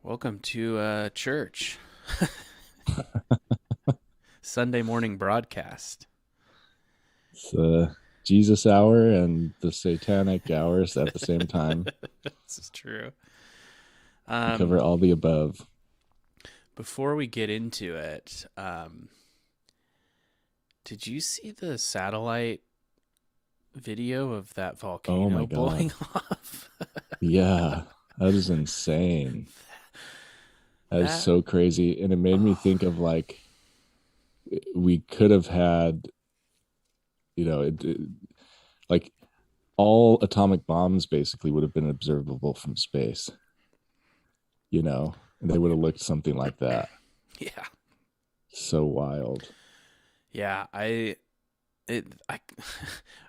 Welcome to church. Sunday morning broadcast. It's the Jesus hour and the satanic hours at the same time. This is true. We cover Um, all the above. Before we get into it, did you see the satellite video of that Oh my volcano blowing God. off? Yeah, that is insane. That is That, so crazy. And it made me oh, think of like we could have had, like all atomic bombs basically would have been observable from space, and they would have looked something like that. yeah, So wild. yeah. I,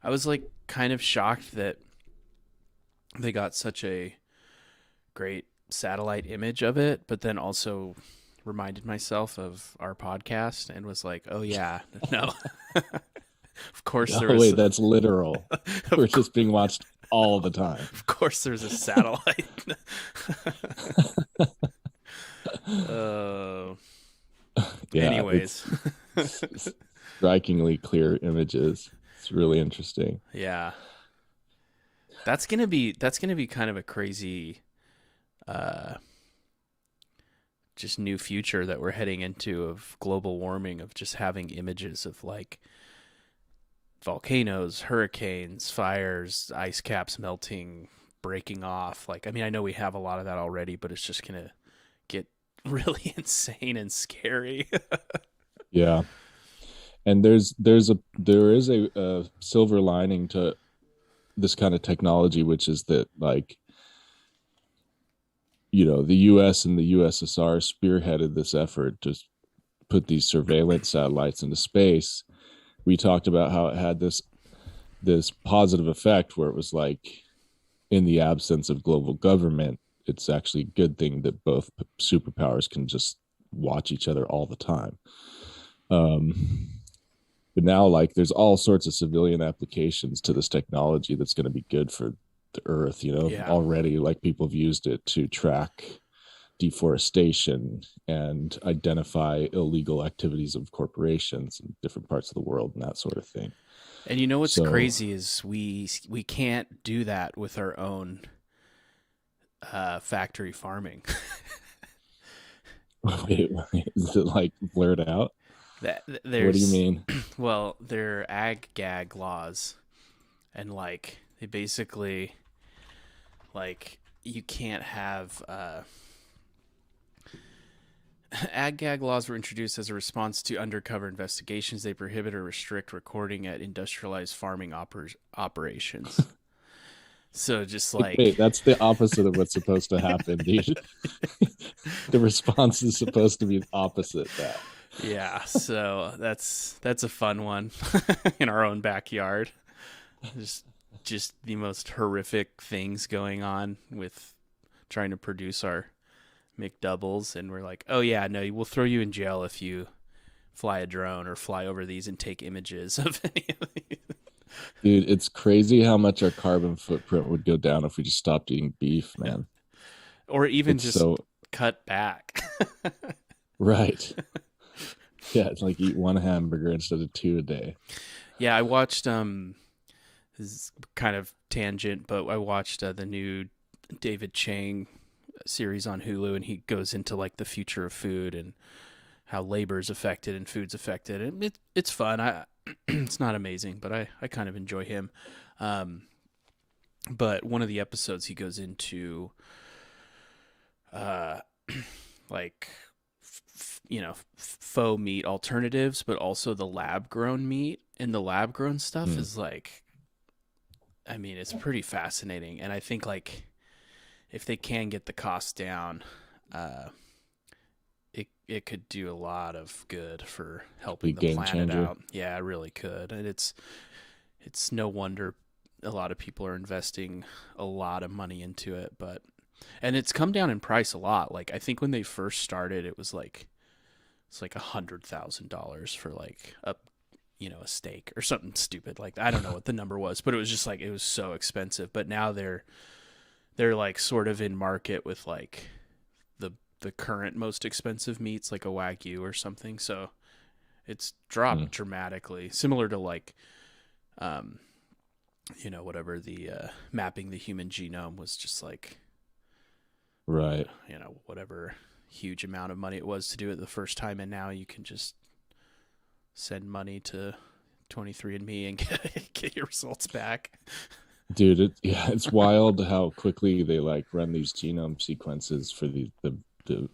I was like kind of shocked that they got such a great satellite image of it, but then also reminded myself of our podcast and was like, oh yeah, no, of course there Oh, was, wait, that's literal. We're of, just being watched all the time. of course there's a satellite. uh, Yeah, Anyways, it's strikingly clear images. It's really interesting. yeah, that's gonna be kind of a crazy, uh, just new future that we're heading into of global warming, of just having images of like volcanoes, hurricanes, fires, ice caps melting, breaking off. Like, I mean, I know we have a lot of that already, but it's just going to get really insane and scary. Yeah, and there is a silver lining to this kind of technology, which is that like the U.S. and the USSR spearheaded this effort to put these surveillance satellites into space. We talked about how it had this positive effect where it was like in the absence of global government, it's actually a good thing that both superpowers can just watch each other all the time. Um, but now, like, there's all sorts of civilian applications to this technology that's going to be good for the Earth. Yeah. Already, like, people have used it to track deforestation and identify illegal activities of corporations in different parts of the world and that sort of thing. And you know what's So, crazy is we can't do that with our own factory farming. wait, is it like blurred out? that What do you there's mean? well, they're ag gag laws, and like they basically like you can't have ag gag laws were introduced as a response to undercover investigations. They prohibit or restrict recording at industrialized farming operations. So just like, Wait, that's the opposite of what's supposed to happen, dude. The response is supposed to be opposite that. yeah, so that's a fun one in our own backyard. Just just the most horrific things going on with trying to produce our McDoubles, and we're like, oh yeah, no, we'll throw you in jail if you fly a drone or fly over these and take images of any of these. Dude, it's crazy how much our carbon footprint would go down if we just stopped eating beef, Yeah. man. Or even It's just so cut back. right. Yeah, it's like eat one hamburger instead of two a day. Yeah, I watched this is kind of tangent, but I watched the new David Chang series on Hulu, and he goes into like the future of food and how labor is affected and food's affected. And it's fun. I It's not amazing, but I kind of enjoy him. Um, but one of the episodes he goes into uh, like faux meat alternatives, but also the lab grown meat. And the lab grown stuff Hmm. is like, I mean, it's pretty fascinating. And I think like if they can get the cost down, uh, it could do a lot of good for Could be helping the game planet changer. out. Yeah, it really could. And it's no wonder a lot of people are investing a lot of money into it, but and it's come down in price a lot. Like I think when they first started, it's like $100,000 for like a steak or something stupid like that. I don't know what the number was, but it was just like it was so expensive. But now they're like sort of in market with like the the current most expensive meats, like a Wagyu or something. So it's dropped dramatically, similar to like, um, whatever the mapping the human genome was just like, Right. whatever huge amount of money it was to do it the first time, and now you can just send money to 23andMe and get your results back. Dude, it's wild how quickly they like run these genome sequences for the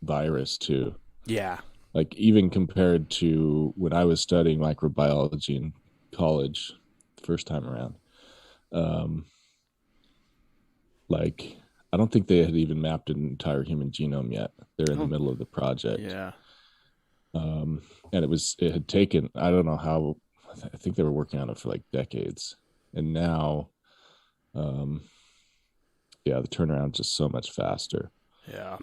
virus too. Yeah. Like even compared to when I was studying microbiology in college the first time around. Um like I don't think they had even mapped an entire human genome yet. They're in the middle of the project. Yeah. And it had taken, I don't know how, I think they were working on it for like decades. And now yeah, the turnaround just so much faster. Yeah.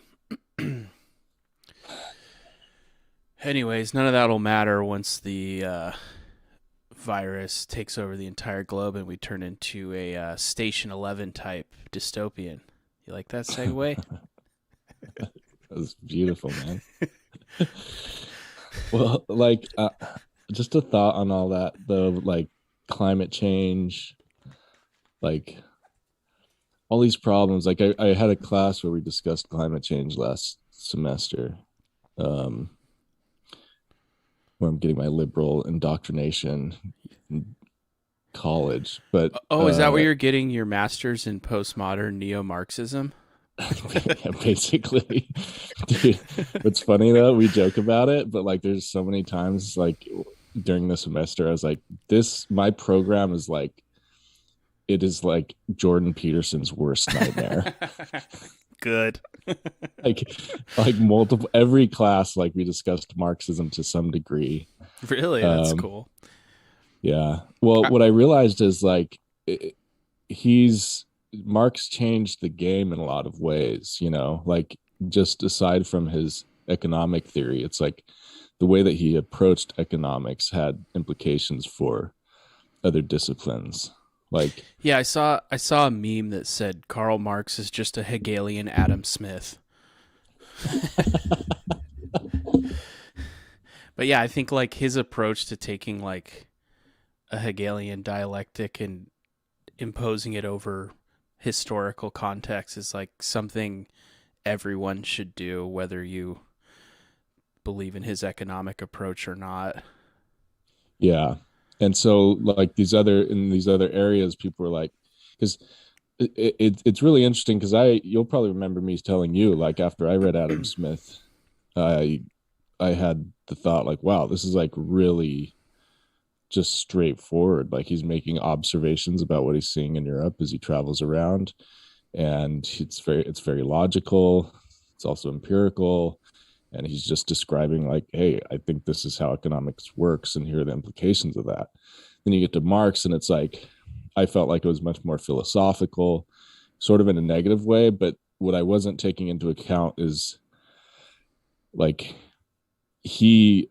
Anyways, none of that'll matter once the virus takes over the entire globe and we turn into a Station 11 type dystopian. You like that segue? That was beautiful, man. Well, like just a thought on all that though, like climate change, like all these problems. Like I had a class where we discussed climate change last semester, um, where I'm getting my liberal indoctrination in college. But Oh, is that where you're getting your master's in postmodern neo-Marxism? yeah, basically. Dude, it's funny though, we joke about it, but like there's so many times like during the semester I was like, my program is like, it is like Jordan Peterson's worst nightmare. Good. like multiple, every class like we discussed Marxism to some degree. Really? That's cool. Yeah, well what I realized is like Marx changed the game in a lot of ways, like just aside from his economic theory, it's like the way that he approached economics had implications for other disciplines. Like, yeah, I saw a meme that said Karl Marx is just a Hegelian Adam Smith. But yeah, I think like his approach to taking like a Hegelian dialectic and imposing it over historical context is like something everyone should do, whether you believe in his economic approach or not. yeah. And so like in these other areas, people were like, because it's really interesting because you'll probably remember me telling you like after I read Adam Smith, I had the thought like, wow, this is like really just straightforward. Like he's making observations about what he's seeing in Europe as he travels around, and it's very logical. It's also empirical, and he's just describing like, hey, I think this is how economics works, and here are the implications of that. Then you get to Marx, and it's like I felt like it was much more philosophical, sort of in a negative way. But what I wasn't taking into account is like he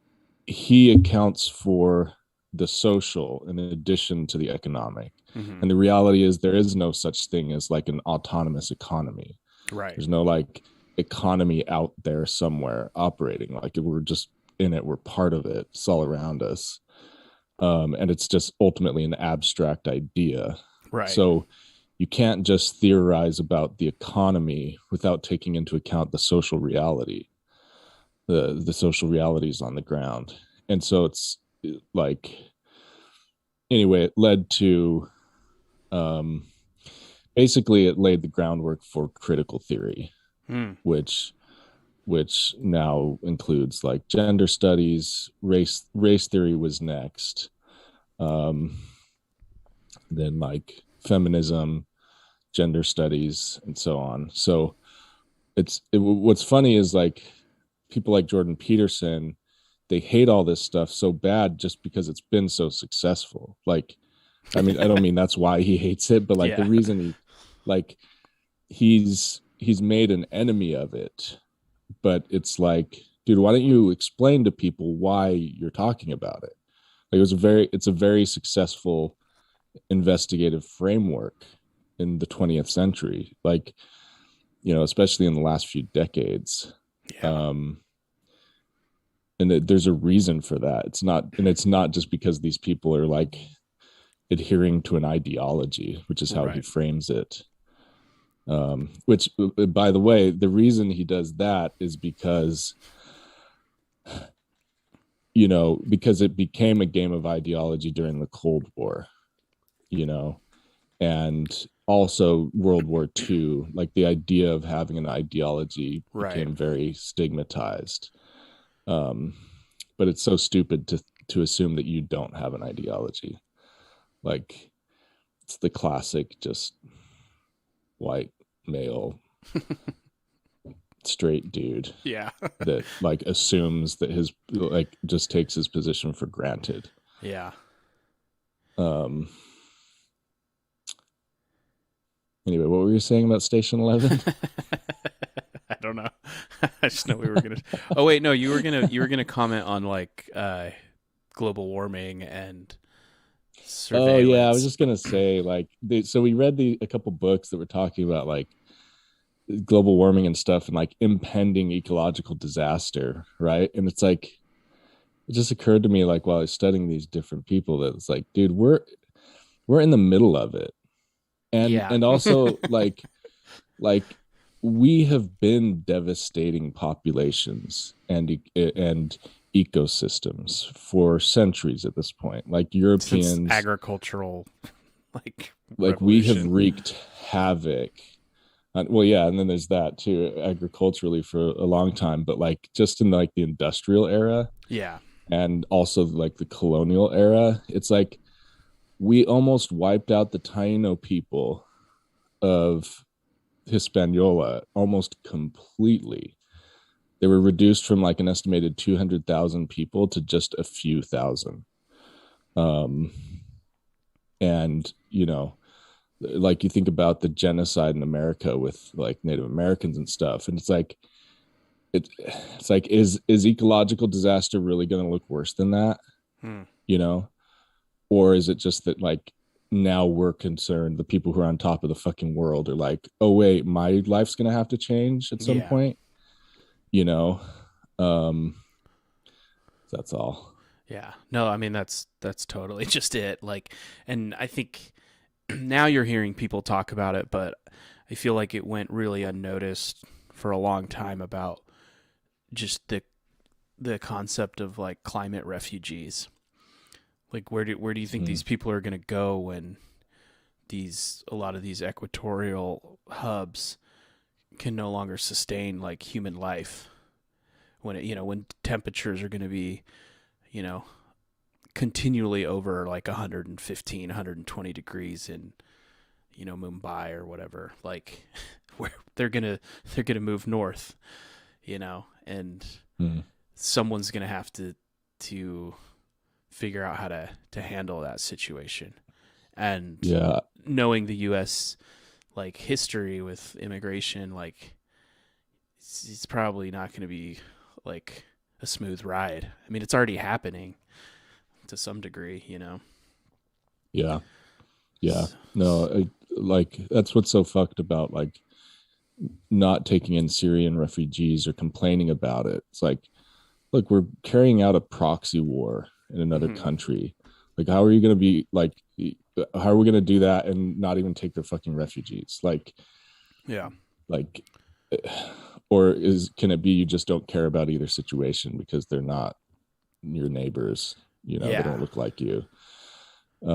accounts for the social in addition to the economic. Mm-hmm. And the reality is there is no such thing as like an autonomous economy. Right. There's no like economy out there somewhere operating. Like we're just in it, we're part of it, it's all around us. And it's just ultimately an abstract idea. Right. So you can't just theorize about the economy without taking into account the social reality, the social realities on the ground. And so it's like, anyway, it led to basically it laid the groundwork for critical theory, which now includes like gender studies. Race theory was next, then like feminism, gender studies, and so on. So what's funny is like people like Jordan Peterson, they hate all this stuff so bad just because it's been so successful. Like, I mean, I don't mean that's why he hates it, but like Yeah. the reason he's made an enemy of it. But it's like, dude, why don't you explain to people why you're talking about it? Like it's a very successful investigative framework in the 20th century. Like especially in the last few decades. Yeah. Um, and there's a reason for that. It's not just because these people are like adhering to an ideology, which is how he Right. frames it. Which, by the way, the reason he does that is because, because it became a game of ideology during the Cold War, you know, and also World War II. Like the idea of having an ideology Right. became very stigmatized. Um, but it's so stupid to assume that you don't have an ideology. Like it's the classic, just white male straight dude Yeah. that like assumes that his like just takes his position for granted. Yeah. Um anyway, what were you saying about Station 11? I don't know. I just know we were gonna. Oh wait, no, you were gonna comment on like global warming and Oh yeah, I was surveillance. just gonna say like so we read a couple books that were talking about like global warming and stuff and like impending ecological disaster, right? And it's like it just occurred to me like while I was studying these different people that it's like, dude, we're in the middle of it. and Yeah. and also like we have been devastating populations and ecosystems for centuries at this point. Like Since Europeans, agricultural like like we have revolution. wreaked havoc. Well, yeah, and then there's that too, agriculturally for a long time, but like just in like the industrial era Yeah. and also like the colonial era, it's like we almost wiped out the Taino people of Hispaniola almost completely. They were reduced from like an estimated 200,000 people to just a few thousand. Um, and, like you think about the genocide in America with like Native Americans and stuff. And it's like, is ecological disaster really going to look worse than that? Hmm. You know, or is it just that like now we're concerned, the people who are on top of the fucking world are like, oh wait, my life's gonna have to change at some Yeah. point, you know? Um, that's all. Yeah. No, I mean that's totally just it. Like, and I think now you're hearing people talk about it, but I feel like it went really unnoticed for a long time about just the concept of like climate refugees. Like where do you think Mm. these people are going to go when a lot of these equatorial hubs can no longer sustain like human life when when temperatures are going to be, you know, continually over like 115, 120 degrees in, Mumbai or whatever. Like where they're going to move north, and Mm. someone's going to have to figure out how to handle that situation. And Yeah. knowing the US like history with immigration, like it's probably not going to be like a smooth ride. I mean, it's already happening to some degree. Yeah. Yeah. So, No, like that's what's so fucked about like not taking in Syrian refugees or complaining about it. It's like, look, we're carrying out a proxy war in another mhm. country. Like, how are you going to be like, how are we going to do that and not even take their fucking refugees? Yeah. Like, or can it be you just don't care about either situation because they're not your neighbors? They Yeah. don't look like you. I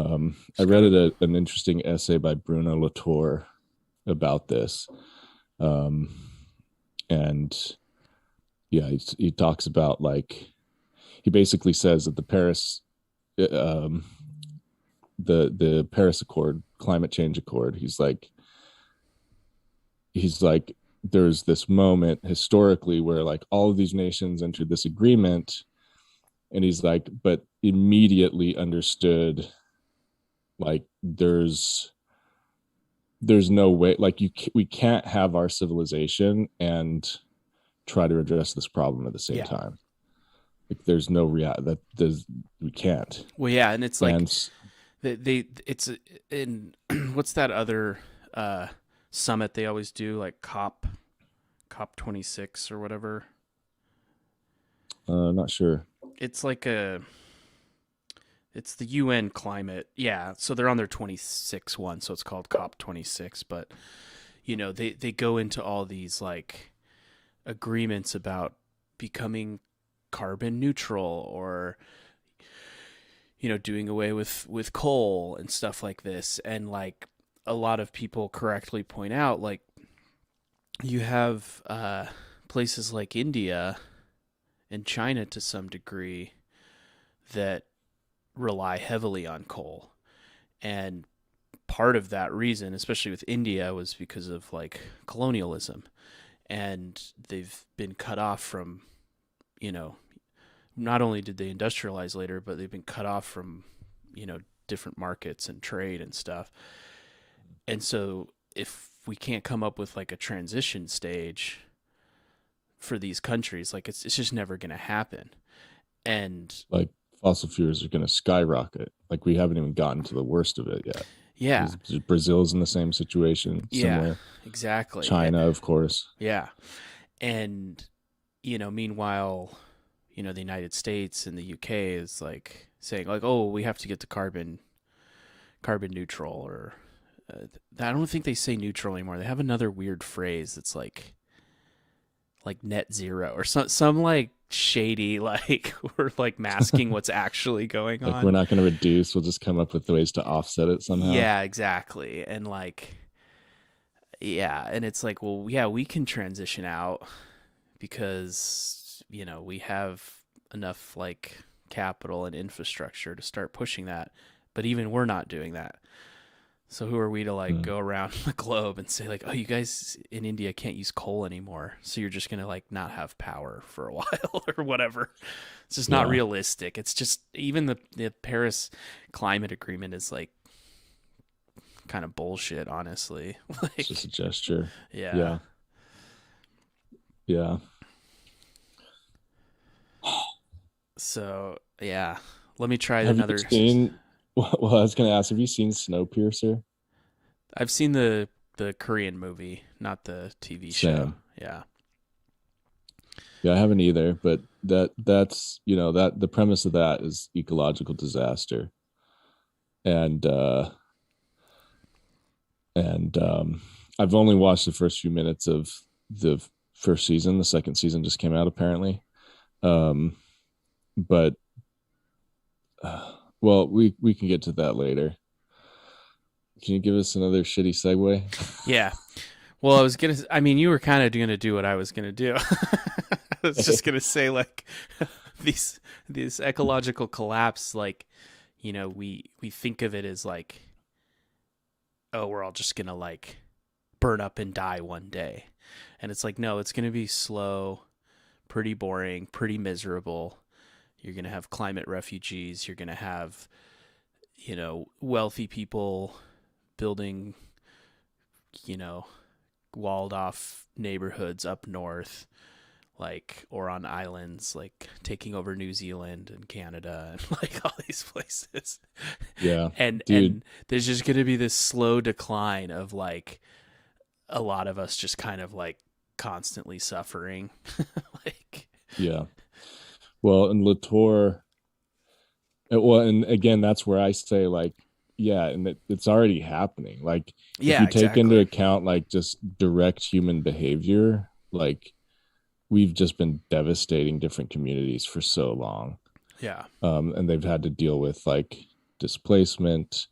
Just read gotta. an interesting essay by Bruno Latour about this. Um, and yeah, he talks about like, he basically says that um, the Paris Accord, climate change accord, he's like, there's this moment historically where like all of these nations entered this agreement, and he's like, but immediately understood like there's no way, like we can't have our civilization and try to address this problem at the same Yeah. time. Like there's no that there's we can't. Well, yeah, and it's like And it's in what's that other uh summit they always do, like COP 26 or whatever. Not sure. It's like it's the UN climate. Yeah, so they're on their 26 one, so it's called COP 26. But they go into all these like agreements about becoming carbon neutral, or doing away with coal and stuff like this. And like a lot of people correctly point out, like you have places like India and China to some degree that rely heavily on coal. And part of that reason, especially with India, was because of like colonialism. And they've been cut off from, you know, not only did they industrialize later, but they've been cut off from, different markets and trade and stuff. And so if we can't come up with like a transition stage for these countries, like it's just never going to happen. And Like fossil fuels are going to skyrocket. Like we haven't even gotten to the worst of it yet. yeah, Brazil's in the same situation, yeah, similar. exactly. China, of course. Yeah. And, meanwhile, the United States and the UK is like saying like, oh, we have to get to carbon neutral, or I don't think they say neutral anymore. They have another weird phrase that's like net zero or some like shady, like we're like masking what's actually going Like on. we're not going to reduce. We'll just come up with ways to offset it somehow. Yeah, exactly. And like, yeah, and it's like, well, yeah, we can transition out because we have enough like capital and infrastructure to start pushing that, but even we're not doing that. So who are we to like go around the globe and say like, oh, you guys in India can't use coal anymore, so you're just gonna like not have power for a while or whatever? It's just not realistic. It's just, even the Paris Climate Agreement is like kind of bullshit, honestly. Like, It's just a gesture. yeah. Yeah. Yeah. So yeah, let me try Have another. you seen? Well, I was going to ask. Have you seen Snowpiercer? I've seen the Korean movie, not the TV show. Same. Yeah. Yeah, I haven't either. But that's that the premise of that is ecological disaster, and I've only watched the first few minutes of the first season. The second season just came out apparently. But well, we can get to that later. Can you give us another shitty segue? Yeah. Well, I mean, you were kind of going to do what I was going to do. I was just going to say like these ecological collapse, like, we think of it as like, oh, we're all just going to like burn up and die one day. And it's like, no, it's going to be slow, pretty boring, pretty miserable. You're going to have climate refugees. You're going to have, wealthy people building, walled off neighborhoods up north, like, or on islands, like taking over New Zealand and Canada and like all these places. Yeah. and there's just going to be this slow decline of like a lot of us just kind of like constantly suffering. Like, yeah. Well, and Latour, and again, that's where I say like, yeah, and it's already happening. Like, yeah, if you take exactly. into account like just direct human behavior, like we've just been devastating different communities for so long. Yeah. And they've had to deal with like displacement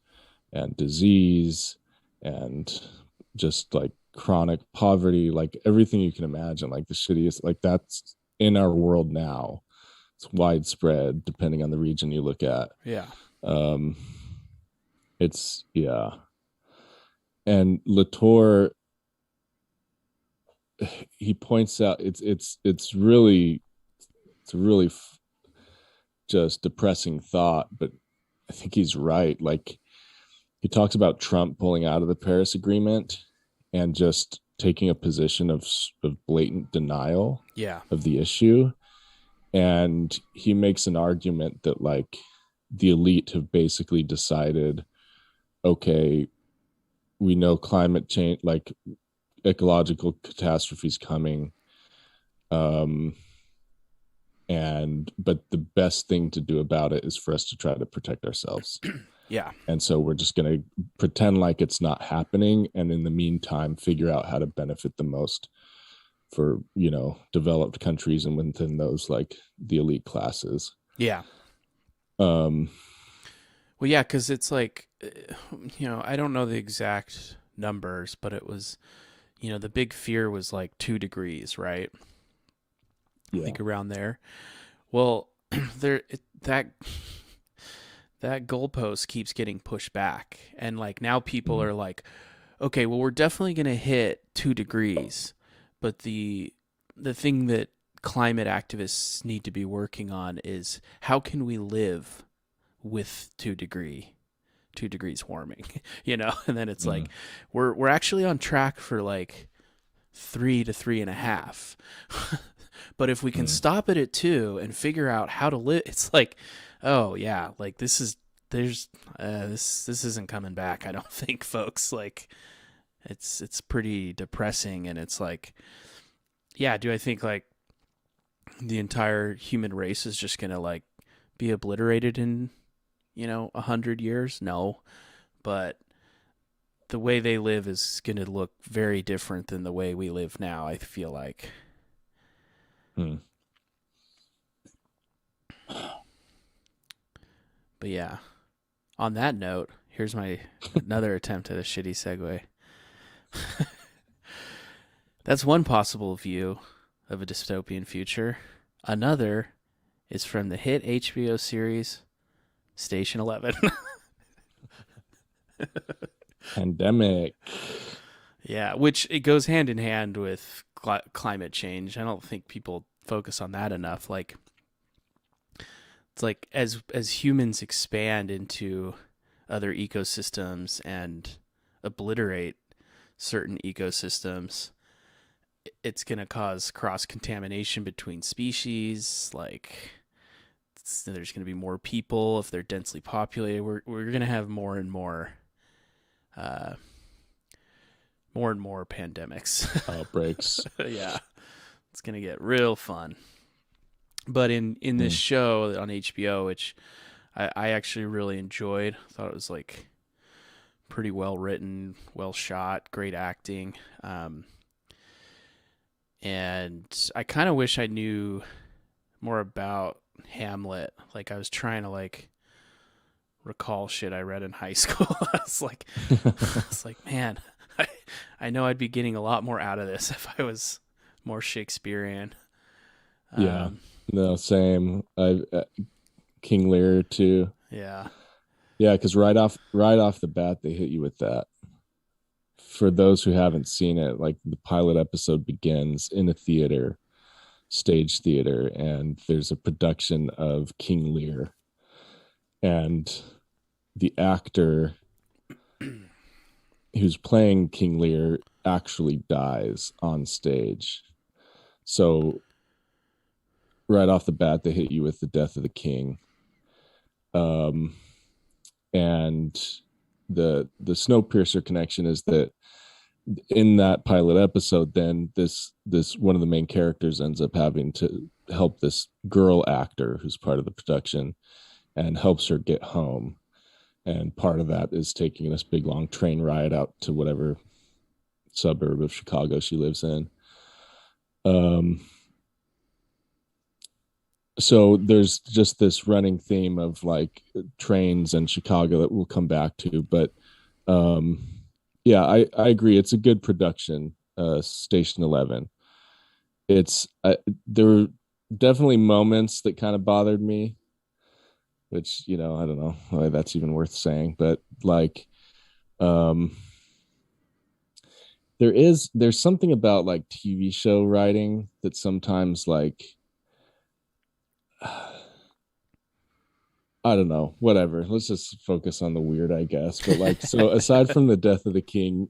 and disease and just like chronic poverty, like everything you can imagine, like the shittiest, like that's in our world now. It's widespread depending on the region you look at. Yeah. It's and Latour, he points out it's really just depressing thought, but I think he's right. Like he talks about Trump pulling out of the Paris Agreement and just taking a position of blatant denial of the issue. And he makes an argument that like the elite have basically decided, okay, we know climate change, like ecological catastrophes coming. Um, and but the best thing to do about it is for us to try to protect ourselves. Yeah. And so we're just going to pretend like it's not happening, and in the meantime figure out how to benefit the most for, developed countries, and within those, like the elite classes. Yeah. um Well, yeah, because it's like, I don't know the exact numbers, but it was, the big fear was like 2 degrees, right? I yeah. think around there. Well, that that goalpost keeps getting pushed back, and like now people Mm. are like, okay, well, we're definitely gonna hit 2 degrees, but the thing that climate activists need to be working on is how can we live with 2 degrees warming, and then it's Mm. like we're actually on track for like 3 to 3.5. But if we can Mm. stop it at 2 and figure out how to live, it's like, oh yeah, like this is there's this isn't coming back. I don't think, folks. Like it's pretty depressing, and it's like, yeah, do I think like the entire human race is just gonna like be obliterated in 100 years? No, but the way they live is going to look very different than the way we live now, I feel like. Mm. But yeah, on that note, here's my another attempt at a shitty segue. That's one possible view of a dystopian future. Another is from the hit HBO series Station 11. Pandemic. Yeah, which it goes hand in hand with climate change. I don't think people focus on that enough. Like it's like as humans expand into other ecosystems and obliterate certain ecosystems, it's going to cause cross contamination between species. Like there's going to be more people if they're densely populated. We're going to have uh, more and more pandemics. Outbreaks. Yeah, it's going to get real fun. But in this Mm. show on HBO, which I actually really enjoyed, thought it was like pretty well written, well shot, great acting. And I kind of wish I knew more about Hamlet. Like I was trying to like recall shit I read in high school. I was like, man, I know I'd be getting a lot more out of this if I was more Shakespearean. Yeah. Um, No, same. I King Lear too. yeah, Yeah, because right off the bat they hit you with that. For those who haven't seen it, like the pilot episode begins in a theater, stage theater, and there's a production of King Lear, and the actor who's playing King Lear actually dies on stage. So right off the bat they hit you with the death of the king. Um and the Snowpiercer connection is that in that pilot episode, then this one of the main characters ends up having to help this girl actor who's part of the production, and helps her get home. And part of that is taking this big long train ride out to whatever suburb of Chicago she lives in. um so there's just this running theme of like trains and Chicago that we'll come back to, but um yeah, I agree, it's a good production. Station 11, it's there were definitely moments that kind of bothered me, which, I don't know why that's even worth saying, but like um there's something about like TV show writing that sometimes like I don't know, whatever. Let's just focus on the weird, I guess. But like, so aside from the death of the king,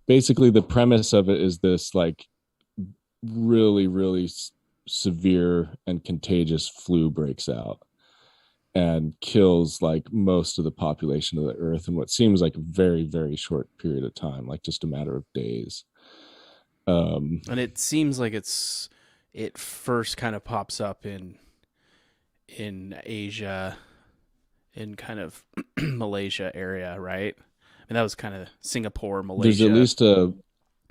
basically the premise of it is this like really, really severe and contagious flu breaks out. and kills like most of the population of the earth in what seems like a very, very short period of time, like just a matter of days. And it seems like it first kind of pops up in Asia, in kind of Malaysia area, right? I mean, that was kind of Singapore, there's at Malaysia. least a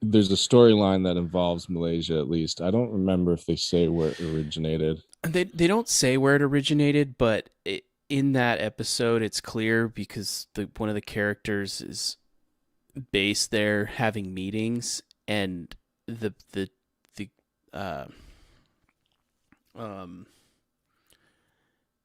there's a storyline that involves Malaysia. At least I don't remember if they say where it originated. And they don't say where it originated, but in that episode, it's clear because one of the characters is based there having meetings, and the uh, um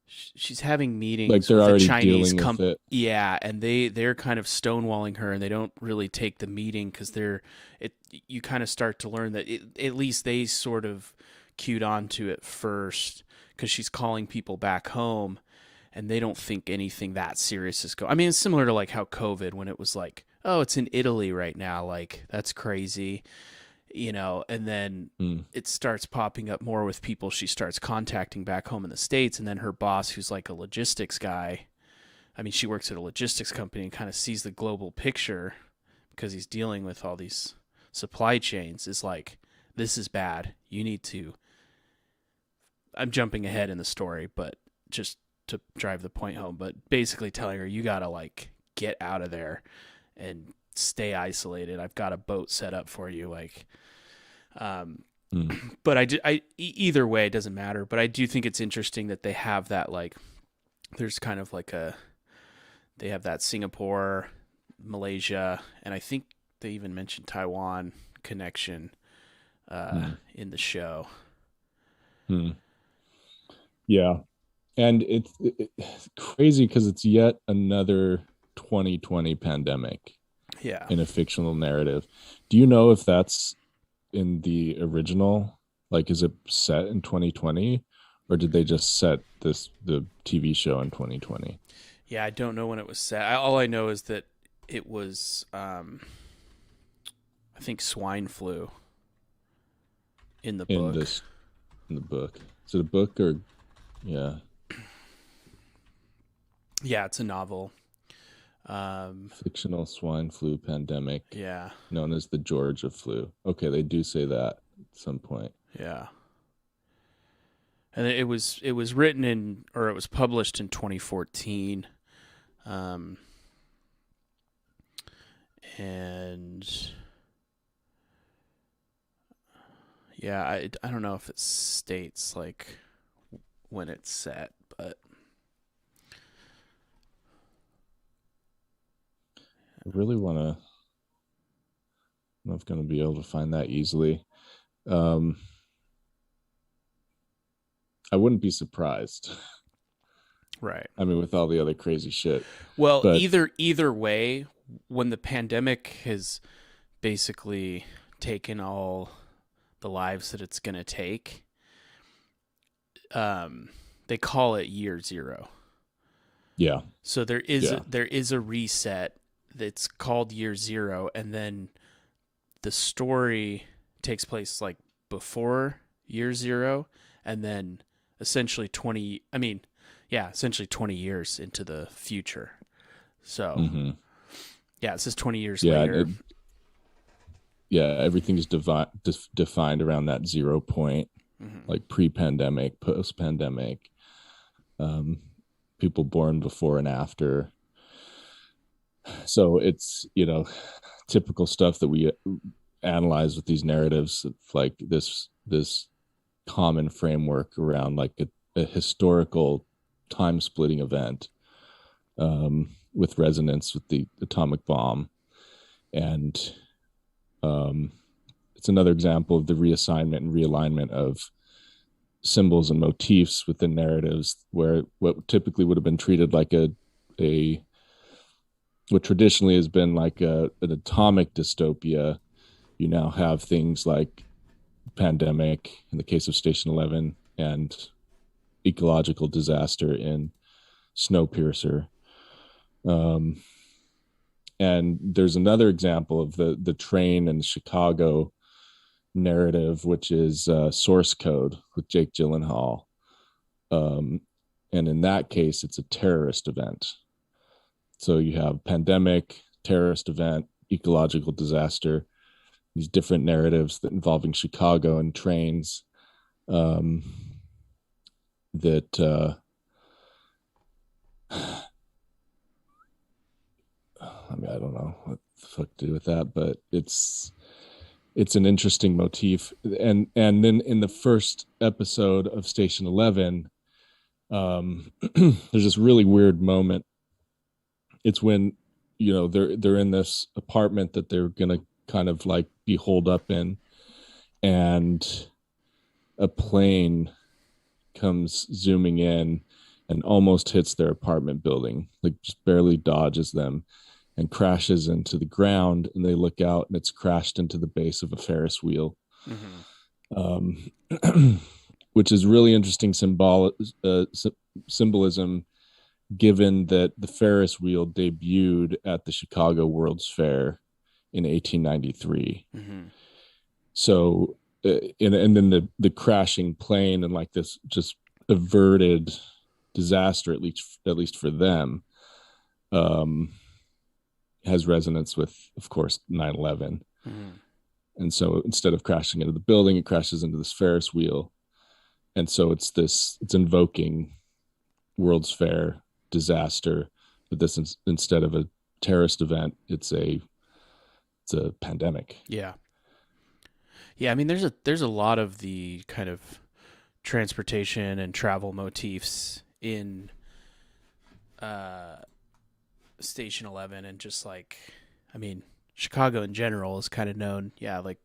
she's having Like meetings they're with a already Chinese dealing with it. yeah, and they're kind of stonewalling her, and they don't really take the meeting because they're it. You kind of start to learn that at least they sort of cued on to it first because she's calling people back home, and they don't think anything that serious is going. I mean, it's similar to like how COVID, when it was like, oh, it's in Italy right now, like that's crazy, and then Mm, it starts popping up more with people she starts contacting back home in the States. And then her boss, who's like a logistics guy, I mean, she works at a logistics company and kind of sees the global picture because he's dealing with all these supply chains, is like, this is bad. You need to. I'm jumping ahead in the story, but just to drive the point home, but basically telling her, you got to like get out of there and stay isolated. I've got a boat set up for you. Like, um, mm, but either way, it doesn't matter. But I do think it's interesting that they have that, like, there's kind of like they have that Singapore, Malaysia, and I think they even mentioned Taiwan connection mm, in the show. mm. Yeah, and it's crazy because it's yet another 2020 pandemic Yeah. in a fictional narrative. Do you know if that's in the original? Like, is it set in 2020, or did they just set the TV show in 2020 Yeah, I don't know when it was set. All I know is that it was, I think, swine flu in the in book. this in the book? Is it a book or yeah, Yeah, it's a novel. Um, fictional swine flu pandemic yeah, known as the Georgia flu? Okay, they do say that at some point. yeah. And it was written in, or it was published in 2014. Um, and yeah, I don't know if it states like when it's set, but I really want to. I'm not going to be able to find that easily. Um, I wouldn't be surprised. right. I mean, with all the other crazy shit, Well, but either way, when the pandemic has basically taken all the lives that it's going to take, um, they call it year zero. yeah, So yeah, there is a reset that's called year zero, and then the story takes place like before year zero, and then essentially 20. I mean, yeah, essentially 20 years into the future. So hmm yeah, it says 20 years yeah, later. yeah. Everything's defined around that 0 point, Hmm. like pre-pandemic, post-pandemic, um, people born before and after. So it's typical stuff that we analyze with these narratives, like this common framework around like a historical time splitting event, with resonance with the atomic bomb. And um, it's another example of the reassignment and realignment of symbols and motifs within narratives, where what typically would have been treated like a what traditionally has been like an atomic dystopia, you now have things like pandemic in the case of Station 11 and ecological disaster in Snowpiercer. Um, and there's another example of the train in Chicago narrative, which is Source Code with Jake Gyllenhaal. Um, And in that case, it's a terrorist event. So you have pandemic, terrorist event, ecological disaster, these different narratives that involving Chicago and trains, um, that I mean, I don't know what the fuck to do with that, but it's an interesting motif. And then in the first episode of Station 11, there's this really weird moment. It's when, you know, they're in this apartment that they're gonna kind of like be holed up in, and a plane comes zooming in and almost hits their apartment building, like just barely dodges them and crashes into the ground. And they look out and it's crashed into the base of a Ferris wheel, um, which is really interesting symbolism, given that the Ferris wheel debuted at the Chicago World's Fair in 1893. So, and then the crashing plane and like this just averted disaster, at least for them, has resonance with, of course, 9/11. And so instead of crashing into the building, it crashes into this Ferris wheel. And so it's invoking World's Fair disaster, but this instead of a terrorist event, it's a pandemic. Yeah. I mean, there's a lot of the kind of transportation and travel motifs in Station 11, and just like, I mean, Chicago in general is kind of known, like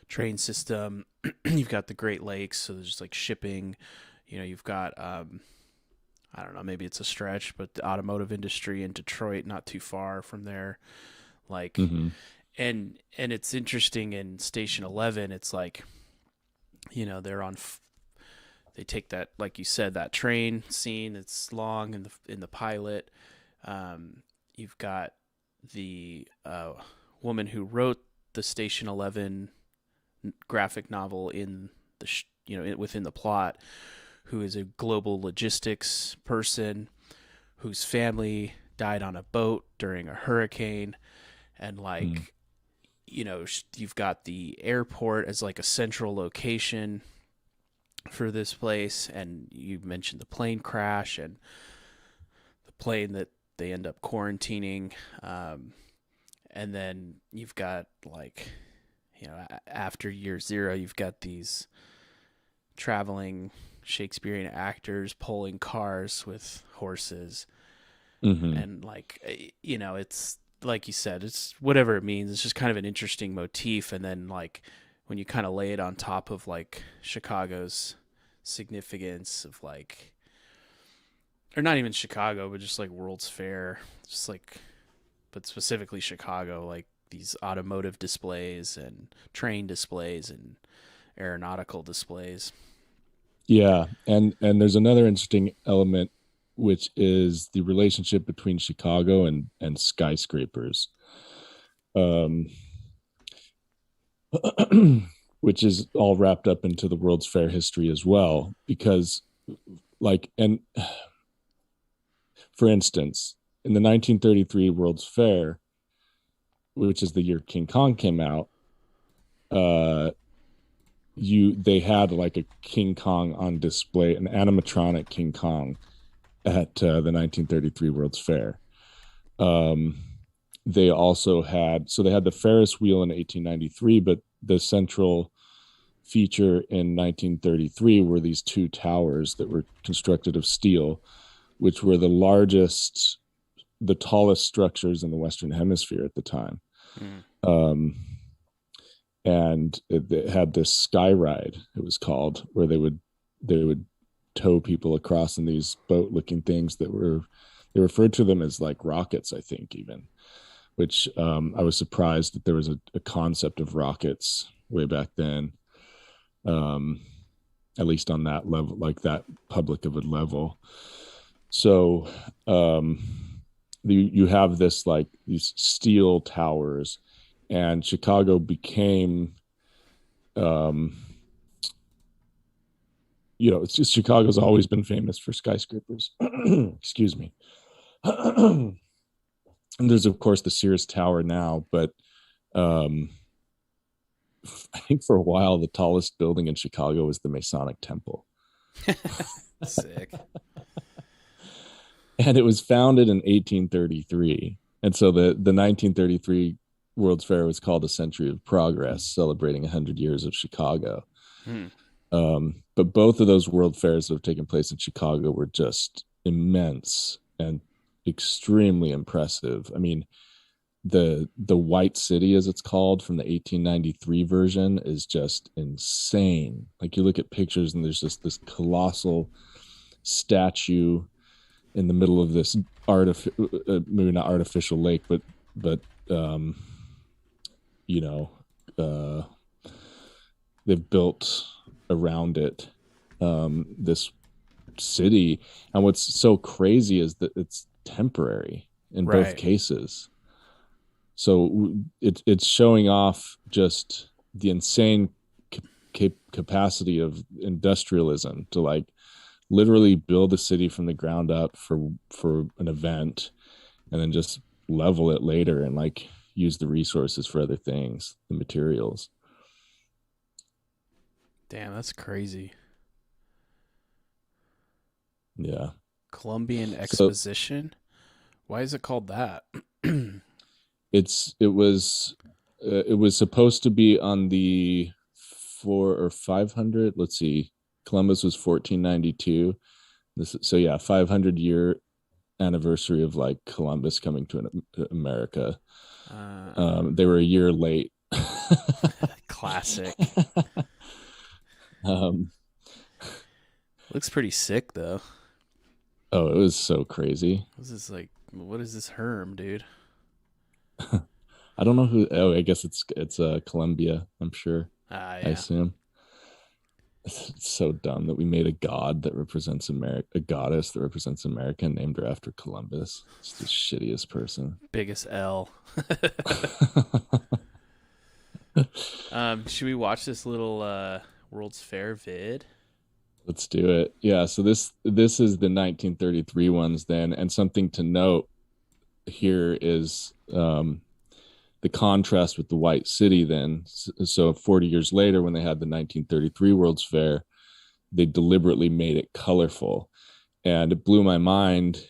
train system. You've got the Great Lakes, so there's like shipping. You know, you've got I don't know, maybe it's a stretch, but the automotive industry in Detroit, not too far from there, like. And it's interesting in Station 11. It's like, you know, they take that, like you said, that train scene. It's long in the pilot. You've got the woman who wrote the Station 11 graphic novel in the within the plot, who is a global logistics person whose family died on a boat during a hurricane, and like. You know, you've got the airport as like a central location for this place, and you mentioned the plane crash and the plane that they end up quarantining, and then you've got, like, you know, after year zero, you've got these traveling Shakespearean actors pulling cars with horses, and like, you know, it's like you said, it's whatever it means. It's just kind of an interesting motif. And then like when you kind of lay it on top of like Chicago's significance of like, or not even Chicago, but just like World's Fair, just like, but specifically Chicago, like these automotive displays and train displays and aeronautical displays. Yeah, and there's another interesting element, which is the relationship between Chicago and skyscrapers, um, which is all wrapped up into the World's Fair history as well. Because, like, and for instance, in the 1933 World's Fair, which is the year King Kong came out, they had like a King Kong on display, an animatronic King Kong at the 1933 World's Fair. They also had the Ferris wheel in 1893, but the central feature in 1933 were these two towers that were constructed of steel, which were the tallest structures in the Western Hemisphere at the time. And it had this sky ride, it was called, where they would tow people across in these boat-looking things they referred to them as like rockets, I think, even, which I was surprised that there was a concept of rockets way back then, at least on that level, like that public of a level. So you have this, like, these steel towers, and Chicago became it's just Chicago's always been famous for skyscrapers. Excuse me. And there's of course the Sears Tower now, but um, I think for a while the tallest building in Chicago was the Masonic Temple. Sick. And it was founded in 1833. And so the 1933 World's Fair was called a Century of Progress, celebrating 100 years of Chicago. Hmm. But both of those World Fairs that have taken place in Chicago were just immense and extremely impressive. I mean, the White City, as it's called, from the 1893 version is just insane. Like, you look at pictures and there's just this colossal statue in the middle of this maybe not artificial lake, but um, you know, uh, they've built around it this city. And what's so crazy is that it's temporary in both Right. cases. So it's showing off just the insane capacity of industrialism to like literally build a city from the ground up for an event, and then just level it later and like use the resources for other things, the materials. Damn, that's crazy. Yeah. Columbian So Exposition? Why is it called that? it was supposed to be on the 400 or 500. Let's see. Columbus was 1492. So yeah, 500-year anniversary of like Columbus coming to America. They were a year late. Classic. um, Looks pretty sick though. oh, it was so crazy. This is like, what is this Herm, dude? I don't know who. Oh, I guess it's Columbia. I'm sure. Ah, I yeah. assume. It's so dumb that we made a god that represents America, a goddess that represents America, and named her after Columbus. It's the shittiest person. Biggest L. Should we watch this little World's Fair vid? Let's do it. Yeah. So this is the 1933 ones then, and something to note here is the contrast with the White City then. So 40 years later, when they had the 1933 World's Fair, they deliberately made it colorful. And it blew my mind.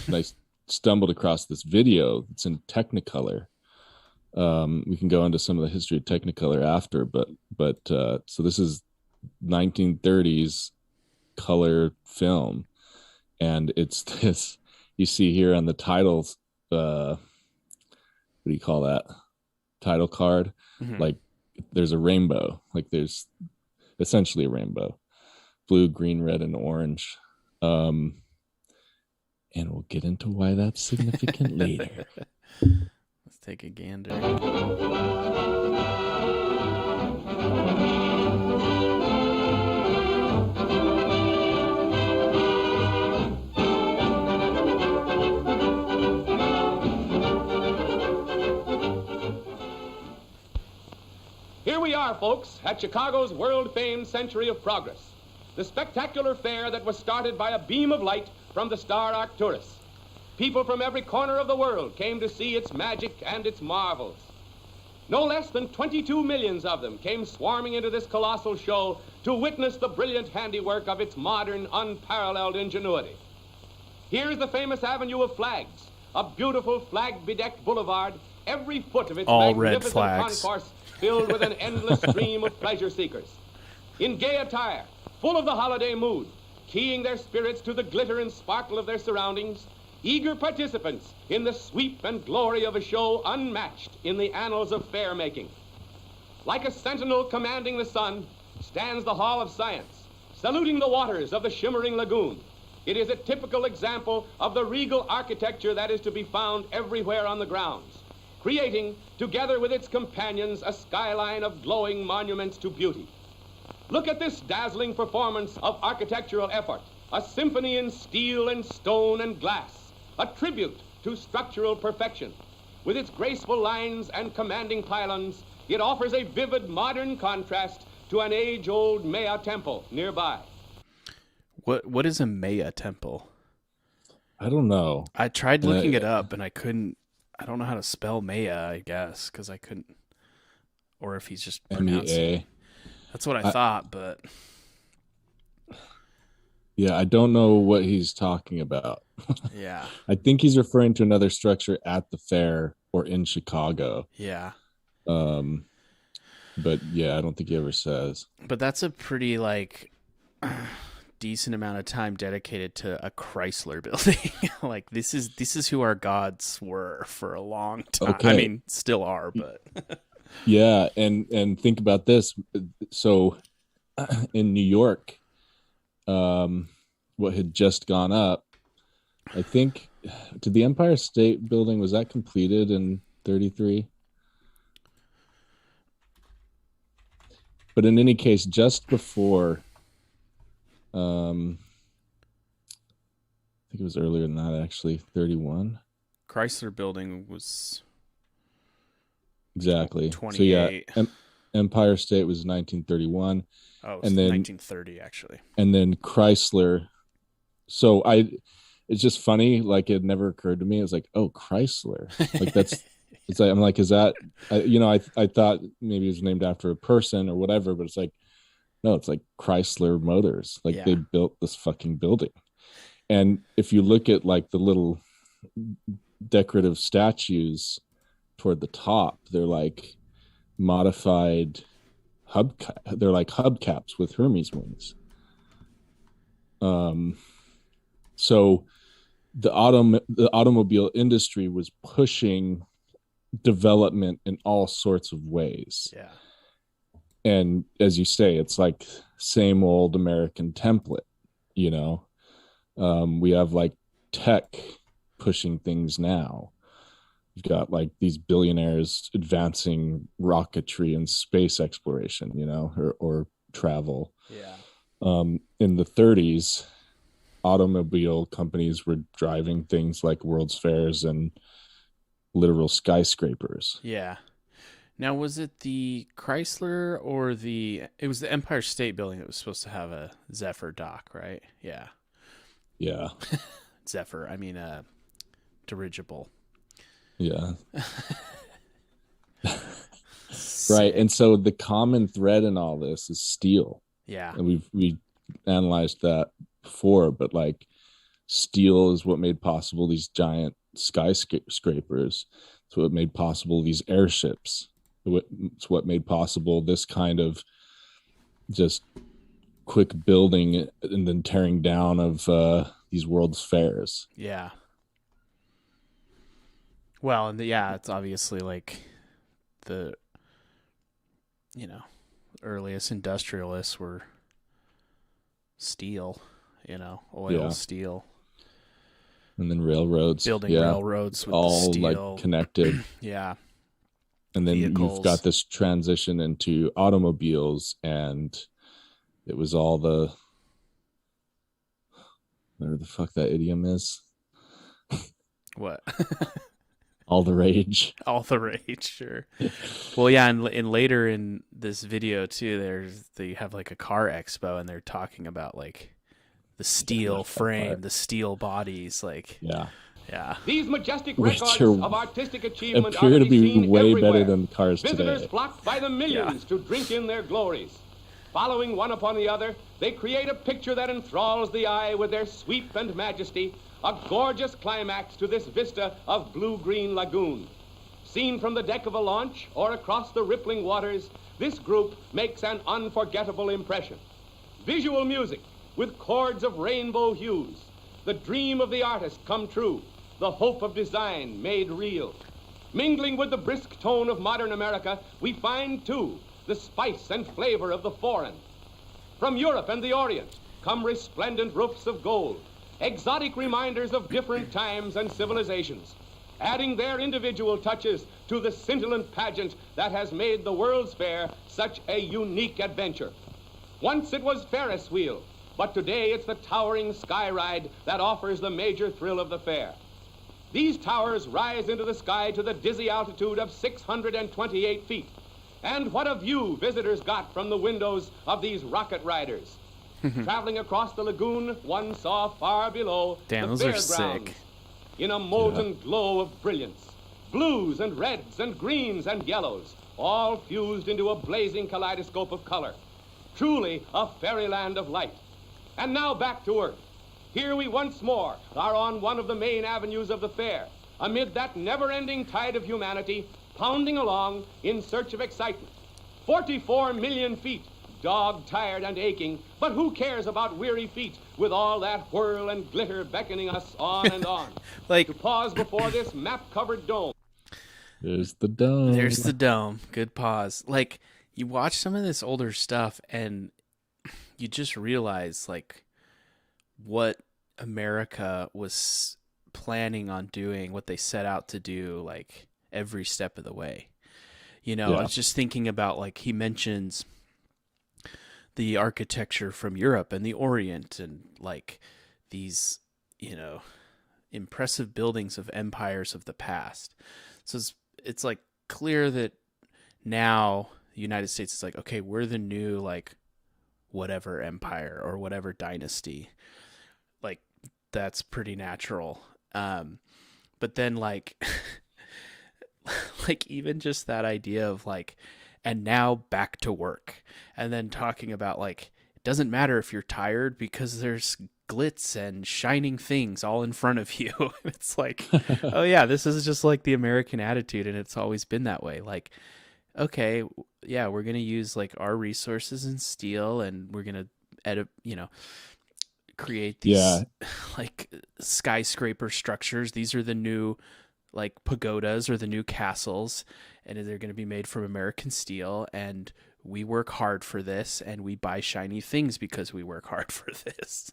And I stumbled across this video. It's in Technicolor. We can go into some of the history of Technicolor after, but so this is 1930s color film. And it's this, you see here on the titles, what do you call that, title card? Mhm. Like, there's a rainbow, like there's essentially a rainbow, blue, green, red, and orange. And we'll get into why that's significant later. Let's take a gander. Here we are, folks, at Chicago's world-famed Century of Progress, the spectacular fair that was started by a beam of light from the Star Arcturus. People from every corner of the world came to see its magic and its marvels. No less than 22 millions of them came swarming into this colossal show to witness the brilliant handiwork of its modern, unparalleled ingenuity. Here's the famous Avenue of Flags, a beautiful flag-bedecked boulevard, every foot of its All red magnificent flags. concourse filled with an endless stream of pleasure seekers. In gay attire, full of the holiday mood, keying their spirits to the glitter and sparkle of their surroundings, eager participants in the sweep and glory of a show unmatched in the annals of fair making. Like a sentinel commanding the sun, stands the Hall of Science, saluting the waters of the shimmering lagoon. It is a typical example of the regal architecture that is to be found everywhere on the grounds, creating, together with its companions, a skyline of glowing monuments to beauty. Look at this dazzling performance of architectural effort, a symphony in steel and stone and glass, a tribute to structural perfection. With its graceful lines and commanding pylons, it offers a vivid modern contrast to an age-old Maya temple nearby. What is a Maya temple? I don't know. I tried looking it up and I couldn't. I don't know how to spell Maya, I guess, because I couldn't. Or if he's just pronouncing. MEA. That's what I thought, but Yeah, I don't know what he's talking about. yeah, I think he's referring to another structure at the fair or in Chicago. yeah. But yeah, I don't think he ever says. But that's a pretty like decent amount of time dedicated to a Chrysler building. Like this is who our gods were for a long time. Okay. I mean, still are, but Yeah, and think about this. So in New York, what had just gone up, I think, did the Empire State Building, was that completed in 33? But in any case, just before, I think it was earlier than that, actually, 31. Chrysler building was Exactly. 28. So yeah, Empire State was 1931. Oh, and then 1930 actually. And then Chrysler. So it's just funny. Like it never occurred to me. It's like, oh, Chrysler. Like that's. It's like I'm like, is that? I thought maybe it was named after a person or whatever, but it's like, no, it's like Chrysler Motors. Like Yeah. they built this fucking building. And if you look at like the little decorative statues toward the top, they're like modified they're like hubcaps with Hermes wings. So the automobile industry was pushing development in all sorts of ways. Yeah. And as you say, it's like same old American template, you know. We have like tech pushing things now. You've got like these billionaires advancing rocketry and space exploration, you know, or travel. Yeah. In the 30s, automobile companies were driving things like World's Fairs and literal skyscrapers. Yeah. Now, was it the Chrysler or it was the Empire State Building that was supposed to have a Zephyr dock, right? Yeah. Yeah. Zephyr, I mean, dirigible. Yeah. Right. And so the common thread in all this is steel. Yeah. And we analyzed that before, but like steel is what made possible these giant skyscrapers. It's what made possible these airships. It's what made possible this kind of just quick building and then tearing down of these World's Fairs. Yeah. Well, and yeah, it's obviously like the, earliest industrialists were steel, oil, steel. And then railroads. Building railroads with all steel. like connected. Yeah. And then Vehicles. you've got this transition into automobiles, and it was all whatever the fuck that idiom is. What? All the rage. All the rage, sure. Well, yeah, and later in this video too, they have like a car expo, and they're talking about like the steel frame, the steel bodies, like Yeah. These majestic Which records are- of artistic achievement appear are to be seen way everywhere. better than cars Visitors today. flock by the millions to drink in their glories. Following one upon the other, they create a picture that enthralls the eye with their sweep and majesty, a gorgeous climax to this vista of blue-green lagoon. Seen from the deck of a launch or across the rippling waters, this group makes an unforgettable impression. Visual music with chords of rainbow hues, the dream of the artist come true, the hope of design made real. Mingling with the brisk tone of modern America, we find, too, the spice and flavor of the foreign. From Europe and the Orient come resplendent roofs of gold, exotic reminders of different times and civilizations, adding their individual touches to the scintillant pageant that has made the World's Fair such a unique adventure. Once it was Ferris wheel, but today it's the towering sky ride that offers the major thrill of the fair. These towers rise into the sky to the dizzy altitude of 628 feet. And what a view visitors got from the windows of these rocket riders. Traveling across the lagoon, one saw far below Damn, the those are fairgrounds sick. in a molten glow of brilliance. Blues and reds and greens and yellows, all fused into a blazing kaleidoscope of color. Truly a fairyland of light. And now back to Earth. Here we once more are on one of the main avenues of the fair, amid that never-ending tide of humanity pounding along in search of excitement. 44 million feet, dog-tired and aching, but who cares about weary feet with all that whirl and glitter beckoning us on and on. Like, To pause before this map-covered dome. There's the dome. there's the dome. Good pause. Like, you watch some of this older stuff and you just realize, like, what America was planning on doing, what they set out to do, like, every step of the way. You know, I was just thinking about, like, he mentions the architecture from Europe and the Orient and, like, these, you know, impressive buildings of empires of the past. So it's like clear that now the United States is like, okay, we're the new, like, whatever empire or whatever dynasty. Like, that's pretty natural. But then, like, like, even just that idea of, like, and now back to work, and then talking about, like, it doesn't matter if you're tired because there's glitz and shining things all in front of you. It's like, oh yeah, this is just like the American attitude, and it's always been that way. Like, okay, yeah, we're gonna use, like, our resources and steel, and we're gonna create these like skyscraper structures. These are the new, like, pagodas or the new castles, and they're going to be made from American steel, and we work hard for this, and we buy shiny things because we work hard for this.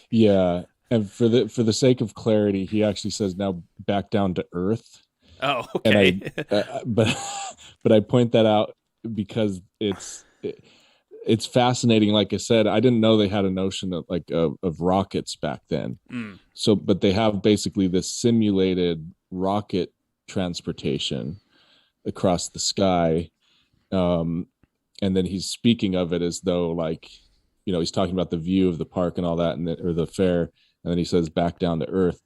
Yeah, and for the sake of clarity, he actually says now back down to earth. Oh, okay. And but I point that out because it's fascinating. Like I said, I didn't know they had a notion of rockets back then. So, but they have basically this simulated rocket transportation across the sky. And then he's speaking of it as though, like, you know, he's talking about the view of the park and all that, or the fair. And then he says back down to earth.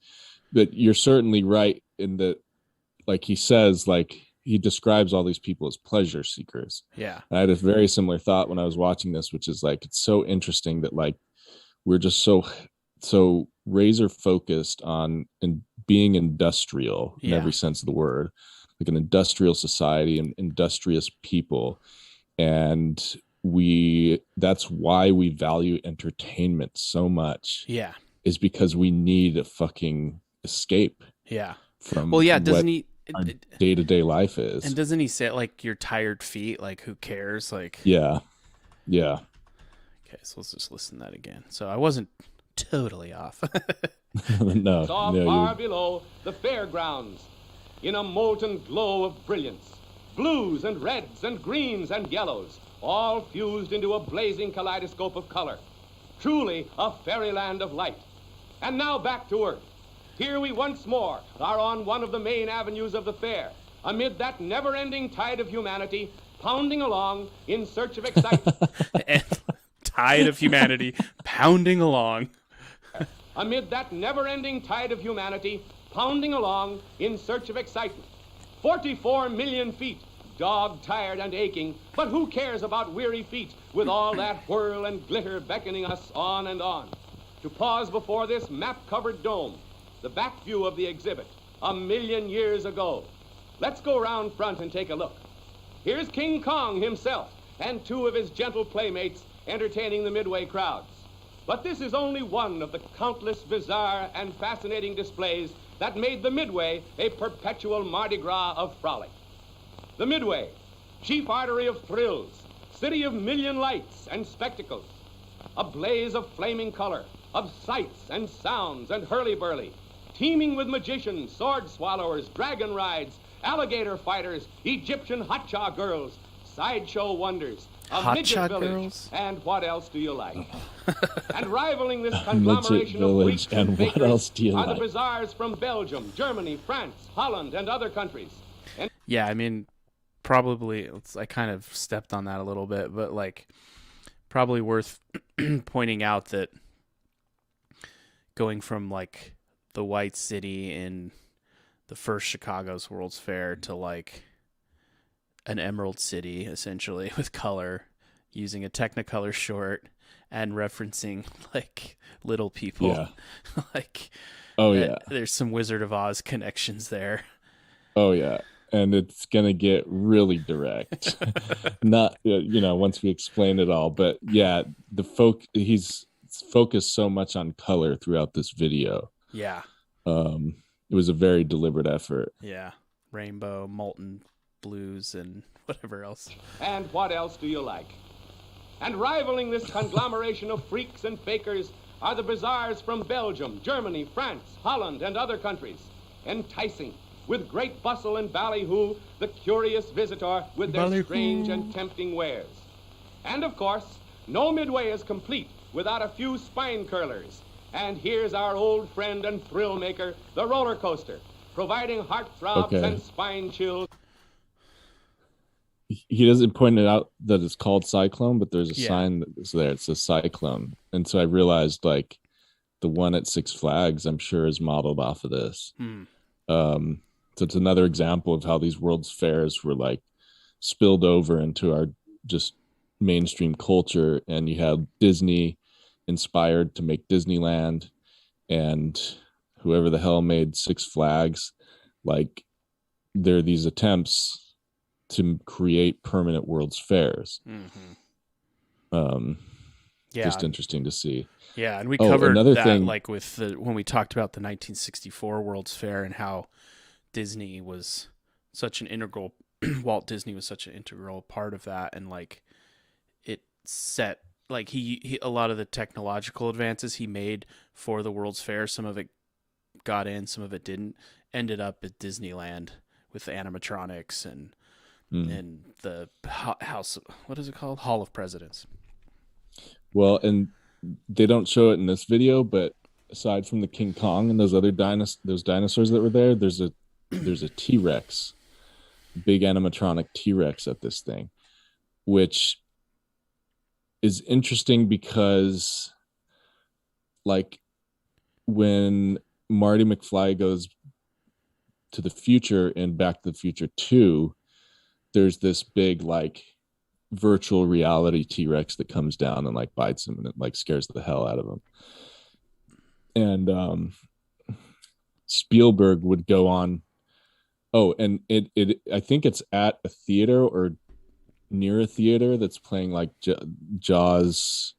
But you're certainly right in that, like he says, like, he describes all these people as pleasure seekers. Yeah. And I had a very similar thought when I was watching this, which is, like, it's so interesting that, like, we're just so razor focused on being industrial in every sense of the word, like an industrial society and industrious people. And that's why we value entertainment so much. Yeah. Is because we need a fucking escape. Yeah. From doesn't he? Our day-to-day life is. And doesn't he say, like, your tired feet, like, who cares? Like, yeah. Okay, so let's just listen to that again. So I wasn't totally off. No. Saw far below the fairgrounds in a molten glow of brilliance. Blues and reds and greens and yellows, all fused into a blazing kaleidoscope of color. Truly a fairyland of light. And now back to Earth. Here we once more are on one of the main avenues of the fair, amid that never-ending tide of humanity pounding along in search of excitement. And tide of humanity pounding along. Amid that never-ending tide of humanity pounding along in search of excitement. 44 million feet, dog-tired and aching, but who cares about weary feet with all that whirl and glitter beckoning us on and on. To pause before this map-covered dome, the back view of the exhibit, 1,000,000 years ago. Let's go round front and take a look. Here's King Kong himself and two of his gentle playmates entertaining the Midway crowds. But this is only one of the countless bizarre and fascinating displays that made the Midway a perpetual Mardi Gras of frolic. The Midway, chief artery of thrills, city of million lights and spectacles, a blaze of flaming color, of sights and sounds and hurly-burly, teeming with magicians, sword swallowers, dragon rides, alligator fighters, Egyptian hotcha girls, sideshow wonders, a midget village, girls? and what else do you like? And rivaling this conglomeration of village, freaks and what fakers else do you are like? the bazaars from Belgium, Germany, France, Holland, and other countries. And Yeah, I mean, probably, I kind of stepped on that a little bit, but like probably worth pointing out that going from like the White City in the first Chicago's World's Fair to like an Emerald City, essentially, with color, using a Technicolor short and referencing like Little People. Yeah. Like, Oh yeah. there's some Wizard of Oz connections there. Oh yeah. And it's gonna get really direct. Not once we explain it all, but yeah, he's focused so much on color throughout this video. Yeah. It was a very deliberate effort. Yeah. Rainbow, molten blues, and whatever else. And what else do you like? And rivaling this conglomeration of freaks and fakers are the bazaars from Belgium, Germany, France, Holland, and other countries, enticing, with great bustle and ballyhoo, the curious visitor with their strange and tempting wares. And of course, no midway is complete without a few spine curlers. And here's our old friend and thrill maker, the roller coaster, providing heartthrobs and spine chills. He doesn't point it out that it's called Cyclone, but there's a sign that's there. It's a Cyclone. And so I realized like the one at Six Flags, I'm sure, is modeled off of this. So it's another example of how these World's Fairs were like spilled over into our just mainstream culture. And you had Disney inspired to make Disneyland, and whoever the hell made Six Flags, like there are these attempts to create permanent World's Fairs. Just interesting to see. Yeah, and we covered another that thing, like with when we talked about the 1964 World's Fair and how Disney was such an integral Walt Disney was such an integral part of that, and like it set like he a lot of the technological advances he made for the World's Fair, some of it got in, some of it didn't, ended up at Disneyland with the animatronics and the house, what is it called? Hall of Presidents. Well, and they don't show it in this video, but aside from the King Kong and those other dinosaurs that were there, there's a T-Rex, big animatronic T-Rex at this thing, which is interesting because like when Marty McFly goes to the future in Back to the Future 2, there's this big like virtual reality T-Rex that comes down and like bites him, and it like scares the hell out of him. And Spielberg would go on. Oh, and it I think it's at a theater or near a theater that's playing like Jaws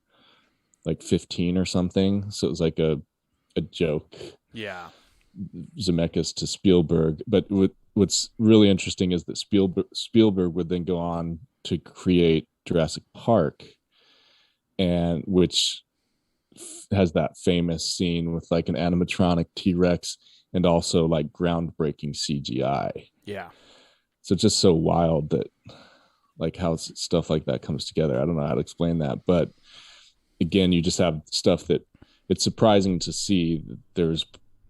like 15 or something. So it was like a joke. Yeah. Zemeckis to Spielberg. But what's really interesting is that Spielberg would then go on to create Jurassic Park, and which has that famous scene with like an animatronic T-Rex and also like groundbreaking CGI. Yeah. So it's just so wild that like how stuff like that comes together. I don't know how to explain that, but again, you just have stuff that it's surprising to see that there's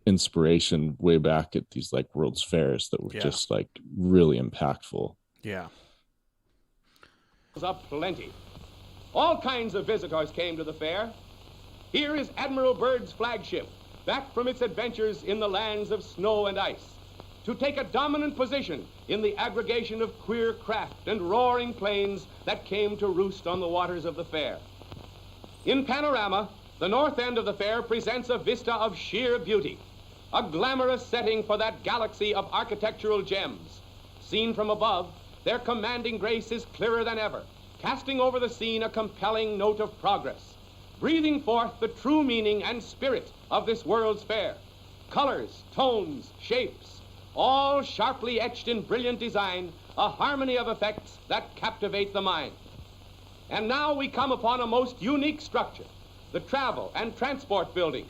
inspiration way back at these like World's Fairs that were just like really impactful. Yeah. Plenty. All kinds of visitors came to the fair. Here is Admiral Byrd's flagship, back from its adventures in the lands of snow and ice, to take a dominant position in the aggregation of queer craft and roaring planes that came to roost on the waters of the fair. In panorama, the north end of the fair presents a vista of sheer beauty, a glamorous setting for that galaxy of architectural gems. Seen from above, their commanding grace is clearer than ever, casting over the scene a compelling note of progress, breathing forth the true meaning and spirit of this World's Fair. Colors, tones, shapes, all sharply etched in brilliant design, a harmony of effects that captivate the mind. And now we come upon a most unique structure, the Travel and Transport Building,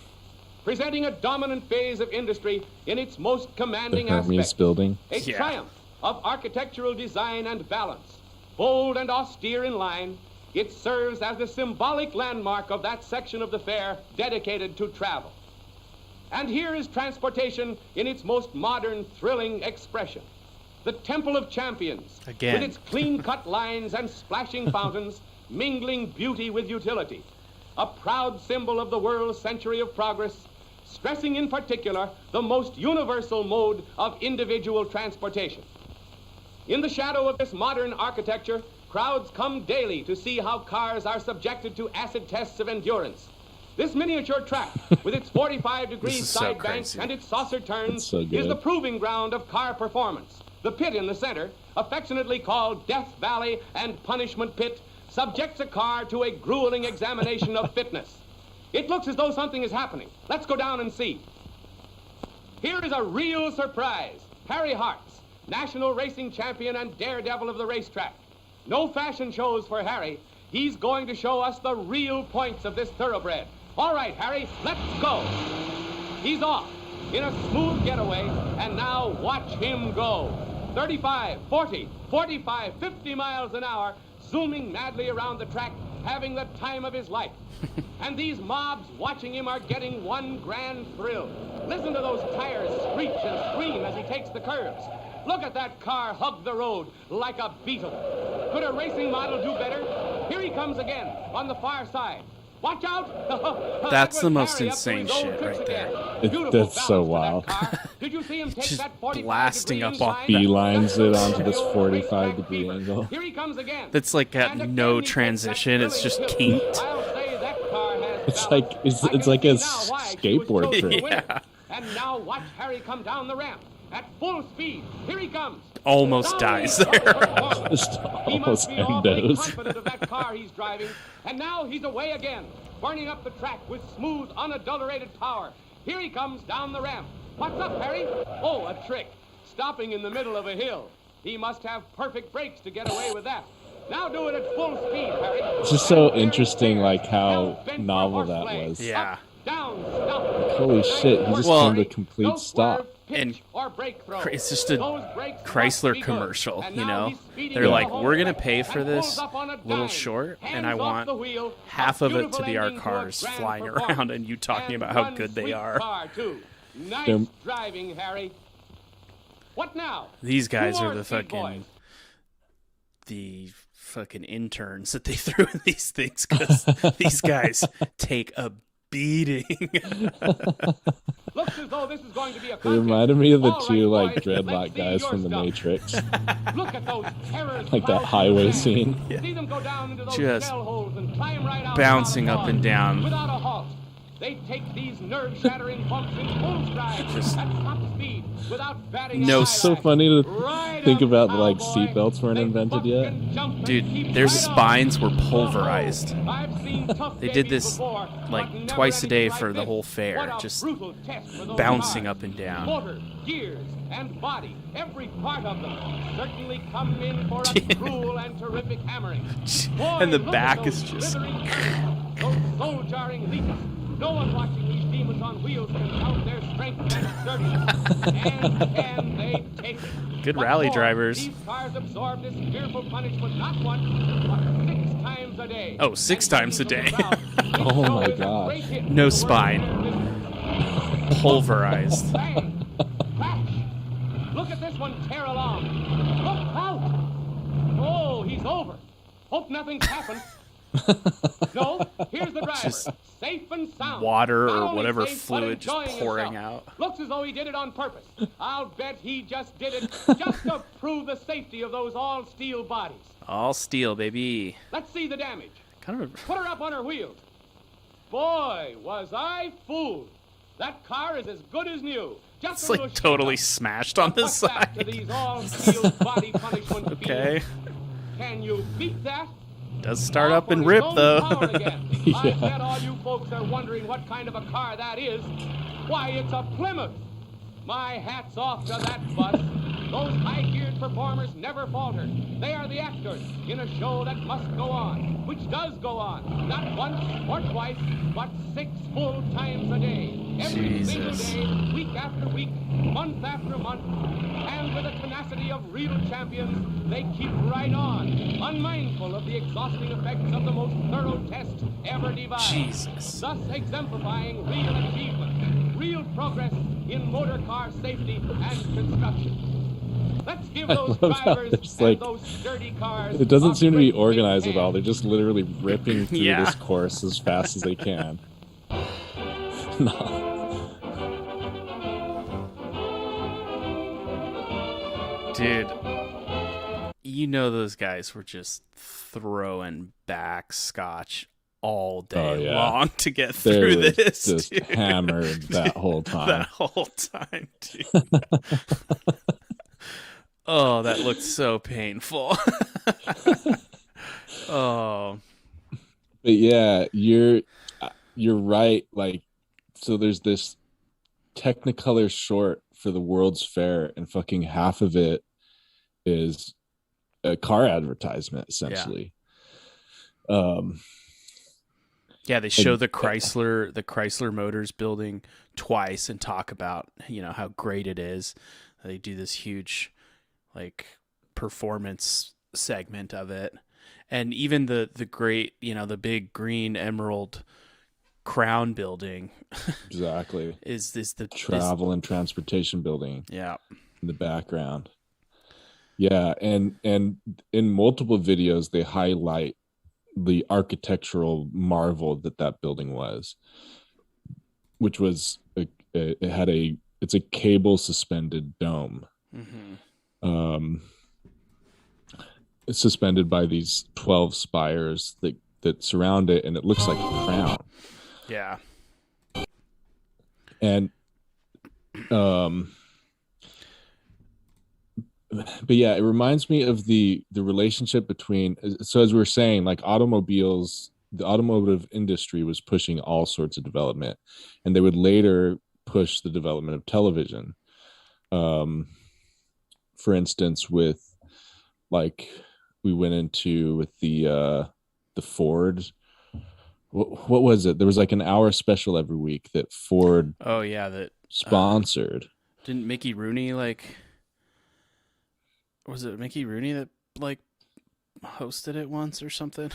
presenting a dominant phase of industry in its most commanding aspect. Building. A triumph of architectural design and balance. Bold and austere in line, it serves as the symbolic landmark of that section of the fair dedicated to travel. And here is transportation in its most modern, thrilling expression. the Temple of Champions, Again. with its clean-cut lines and splashing fountains, mingling beauty with utility. A proud symbol of the world's century of progress, stressing in particular the most universal mode of individual transportation. In the shadow of this modern architecture, crowds come daily to see how cars are subjected to acid tests of endurance. This miniature track, with its 45-degree This is so side banks crazy. and its saucer turns, It's so is good. the proving ground of car performance. The pit in the center, affectionately called Death Valley and Punishment Pit, subjects a car to a grueling examination of fitness. It looks as though something is happening. Let's go down and see. Here is a real surprise. Harry Hartz, national racing champion and daredevil of the racetrack. No fashion shows for Harry. He's going to show us the real points of this thoroughbred. All right, Harry, let's go. He's off in a smooth getaway, and now watch him go. 35, 40, 45, 50 miles an hour, zooming madly around the track, having the time of his life. And these mobs watching him are getting one grand thrill. Listen to those tires screech and scream as he takes the curves. Look at that car hug the road like a beetle. Could a racing model do better? Here he comes again on the far side. Watch out! That's the That was most Harry up to insane his old shit tricks right there. again. Beautiful That's so balance to that wild. car. Did you see him take Just that 45 blasting degree up off incline? Beelines it onto this Old 45 racetrack degree fever. angle. Here he comes again. That's like got And again no he takes that transition. It's just thrilling kinked. hill. I'll say that car has It's balance. like- it's I can like a see now why she was skateboard chosen trick. the winner. Yeah. And now watch Harry come down the ramp at full speed. Here he comes. Almost dies there. Just He almost must be awfully endos. confident of that car he's driving. And now he's away again, burning up the track with smooth, unadulterated power. Here he comes down the ramp. What's up, Harry? Oh, a trick. Stopping in the middle of a hill. He must have perfect brakes to get away with that. Now do it at full speed, Harry. It's just so And there interesting, it like, is. how Hell-bent for novel that horseplay. was. Yeah. Up, down, stop. Holy Nice shit, he work, just Well- came to a Harry. complete No stop. swerve, pitch, And or brake throw. It's just a Those brakes must Chrysler be good. commercial, And you now know? he's speeding They're in like, the home we're gonna stretch pay for and this pulls up on a little dime. short, and Hands I off want the wheel. half A of it to beautiful be our ending to a cars grand flying performance. around and you talking And about how one good they sweet are. Car too. Nice They're- driving, Harry. What now? These guys Who are the Speed Boys? fucking interns that they threw in these things because these guys take a beating. Looks as though this is going to be a It contest. reminded me of the All right, two like boys, dreadlock let's see guys your from the stuff. Matrix, Look at those terrors like that slouching highway around. scene. See them go down into those Just shell holes and climb right out bouncing without a up and pause, down. without a halt. They take these nerve-shattering bumps in full stride Just at top speed without batting no an so eyelash. funny to Right think up, about, like, cowboy. seatbelts weren't They invented buck yet. and jump and Dude, keep their right on. spines were pulverized. I've seen tough They did babies this, before, like, but never twice a day anything for like the this. whole fair, What a just brutal test for those bouncing cars. up and down. Motor, gears, and body, every part of them, certainly come in for a cruel and terrific hammering. Boy, And the look back at those is just- slithering turns, those soul-jarring leaps. No one watching these demons on wheels can count their strength and sturdiness. And can they take it? Good What rally more? drivers. These cars absorb this fearful punishment not once, but 6 times a day. Oh, 6 And times a looking day. from the crowd, this Oh show my is a gosh. great hit No for the spine. world business. Pulverized. Bang! Crash! Look at this one tear along. Look out! Oh, he's over. Hope nothing's happened. No, here's the driver. Just safe and sound. water Not or only whatever safe, but fluid just enjoying pouring himself. out. Looks as though he did it on purpose. I'll bet he just did it just to prove the safety of those all-steel bodies. All steel, baby. Let's see the damage. Kind of Put her up on her wheels. Boy, was I fooled. That car is as good as new. Just it's a little like totally shake-up. smashed on this What's that to side. these all-steel body punishment Okay. fields? Can you beat that? Does start Off up and on rip his own though. power again. I Yeah. bet all you folks are wondering what kind of a car that is. Why, it's a Plymouth. My hat's off to that bus. Those high-geared performers never falter. They are the actors in a show that must go on, which does go on, not once or twice, but 6 full times a day. Every single Jesus. day, week after week, month after month. And with the tenacity of real champions, they keep right on, unmindful of the exhausting effects of the most thorough test ever devised. Jesus. Thus exemplifying real achievement, real progress in motor car safety and construction. Let's give I those love how drivers there's, and like, those sturdy cars it doesn't a seem to be great big organized at all. hand. They're just literally ripping through Yeah. this course as fast as they can. No. Dude, you know those guys were just throwing back scotch all day Oh, yeah. long to get They through were this. just dude. hammered that whole time. That whole time, dude. Oh, that looked so painful. Oh, But yeah, you're right. Like, so there's this Technicolor short for the World's Fair, and fucking half of it is a car advertisement, essentially. yeah, they show And- the Chrysler Motors building twice and talk about, how great it is. They do this huge like performance segment of it. And even the great, the big green emerald crown building Exactly. is the Travel and transportation building yeah. in the background. Yeah, and in multiple videos they highlight the architectural marvel that building was, which was it's a cable suspended dome. Mm-hmm. It's suspended by these 12 spires that surround it, and it looks like a crown. Yeah. And but yeah, it reminds me of the relationship between, so as we were saying, like the automotive industry was pushing all sorts of development, and they would later push the development of television. For instance, with, like, we went into with the Ford, what was it? There was like an hour special every week that Ford Oh yeah, that sponsored. didn't Mickey Rooney was it Mickey Rooney that hosted it once or something?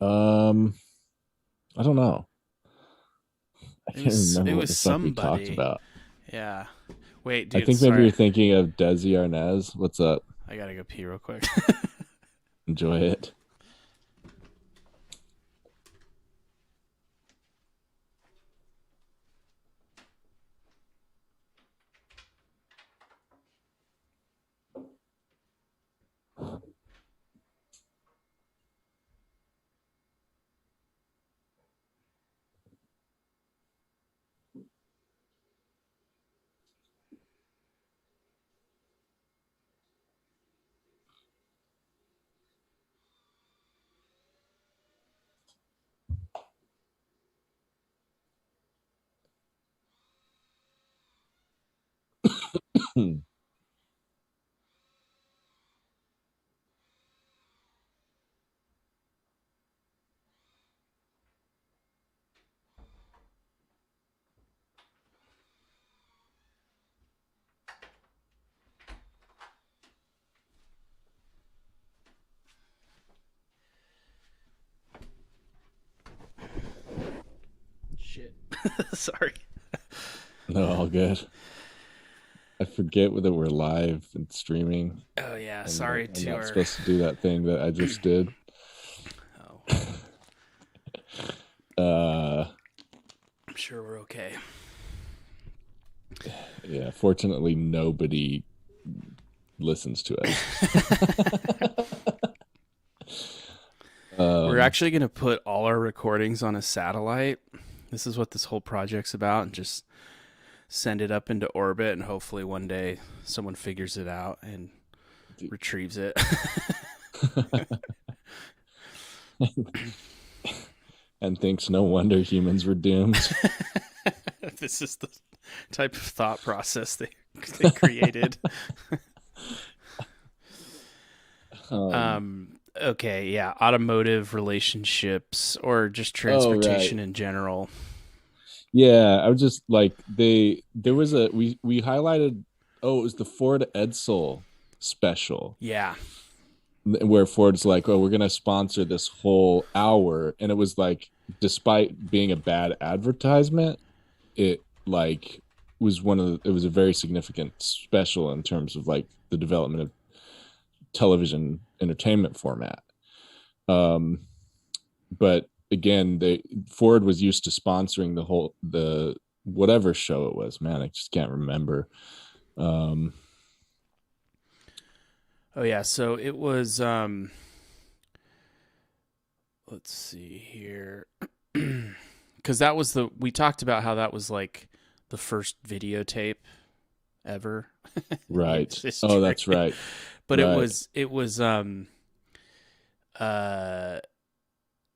I don't know. I can't remember it what was the fuck we somebody. talked about. Yeah. Wait, dude. I think sorry. maybe you're thinking of Desi Arnaz. What's up? I gotta go pee real quick. Enjoy it. Shit. Sorry. No, all good. I forget that we're live and streaming. Oh yeah. and Sorry I'm to not our. supposed to do that thing that I just did. Oh, I'm sure we're okay. Yeah, fortunately nobody listens to us. We're actually going to put all our recordings on a satellite. This is what this whole project's about, and just send it up into orbit, and hopefully one day someone figures it out and retrieves it. And thinks no wonder humans were doomed. This is the type of thought process they created. Okay, yeah, automotive relationships or just transportation in general. Yeah, I was just like, there was we highlighted, it was the Ford Edsel special. Yeah. Where Ford's like, oh, we're gonna sponsor this whole hour, and it was like, despite being a bad advertisement, it like was it was a very significant special in terms of like the development of television entertainment format. But again, Ford was used to sponsoring the whatever show it was. Man, I just can't remember. Oh yeah, so it was let's see here. Cuz that was we talked about how that was like the first videotape ever. Right. Oh, that's right. But right. it was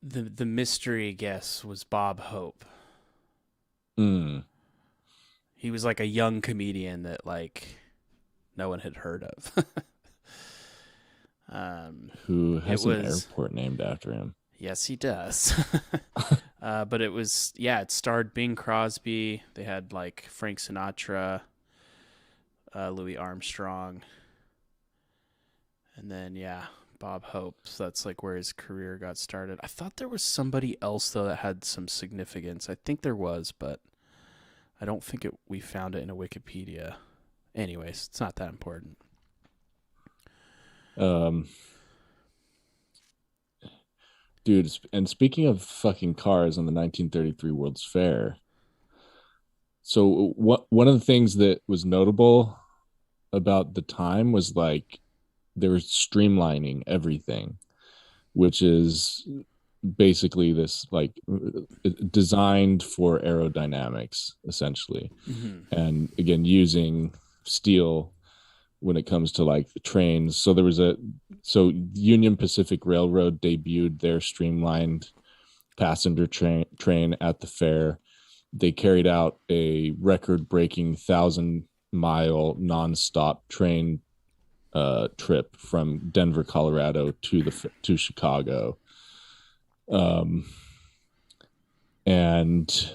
the mystery guest was Bob Hope. Mm. He was like a young comedian that like no one had heard of. Who has an airport named after him? Yes, he does. But it was, it starred Bing Crosby. They had like Frank Sinatra, Louis Armstrong, and then Bob Hope. So that's like where his career got started. I thought there was somebody else though that had some significance. I think there was, but I don't think we found it in a Wikipedia. Anyways, it's not that important. Dude, and speaking of fucking cars on the 1933 World's Fair, so one of the things that was notable about the time was like they were streamlining everything, which is basically this like designed for aerodynamics essentially. Mm-hmm. And again, using steel when it comes to like the trains. So Union Pacific Railroad debuted their streamlined passenger train at the fair. They carried out a record-breaking 1,000-mile nonstop train trip from Denver, Colorado to Chicago. And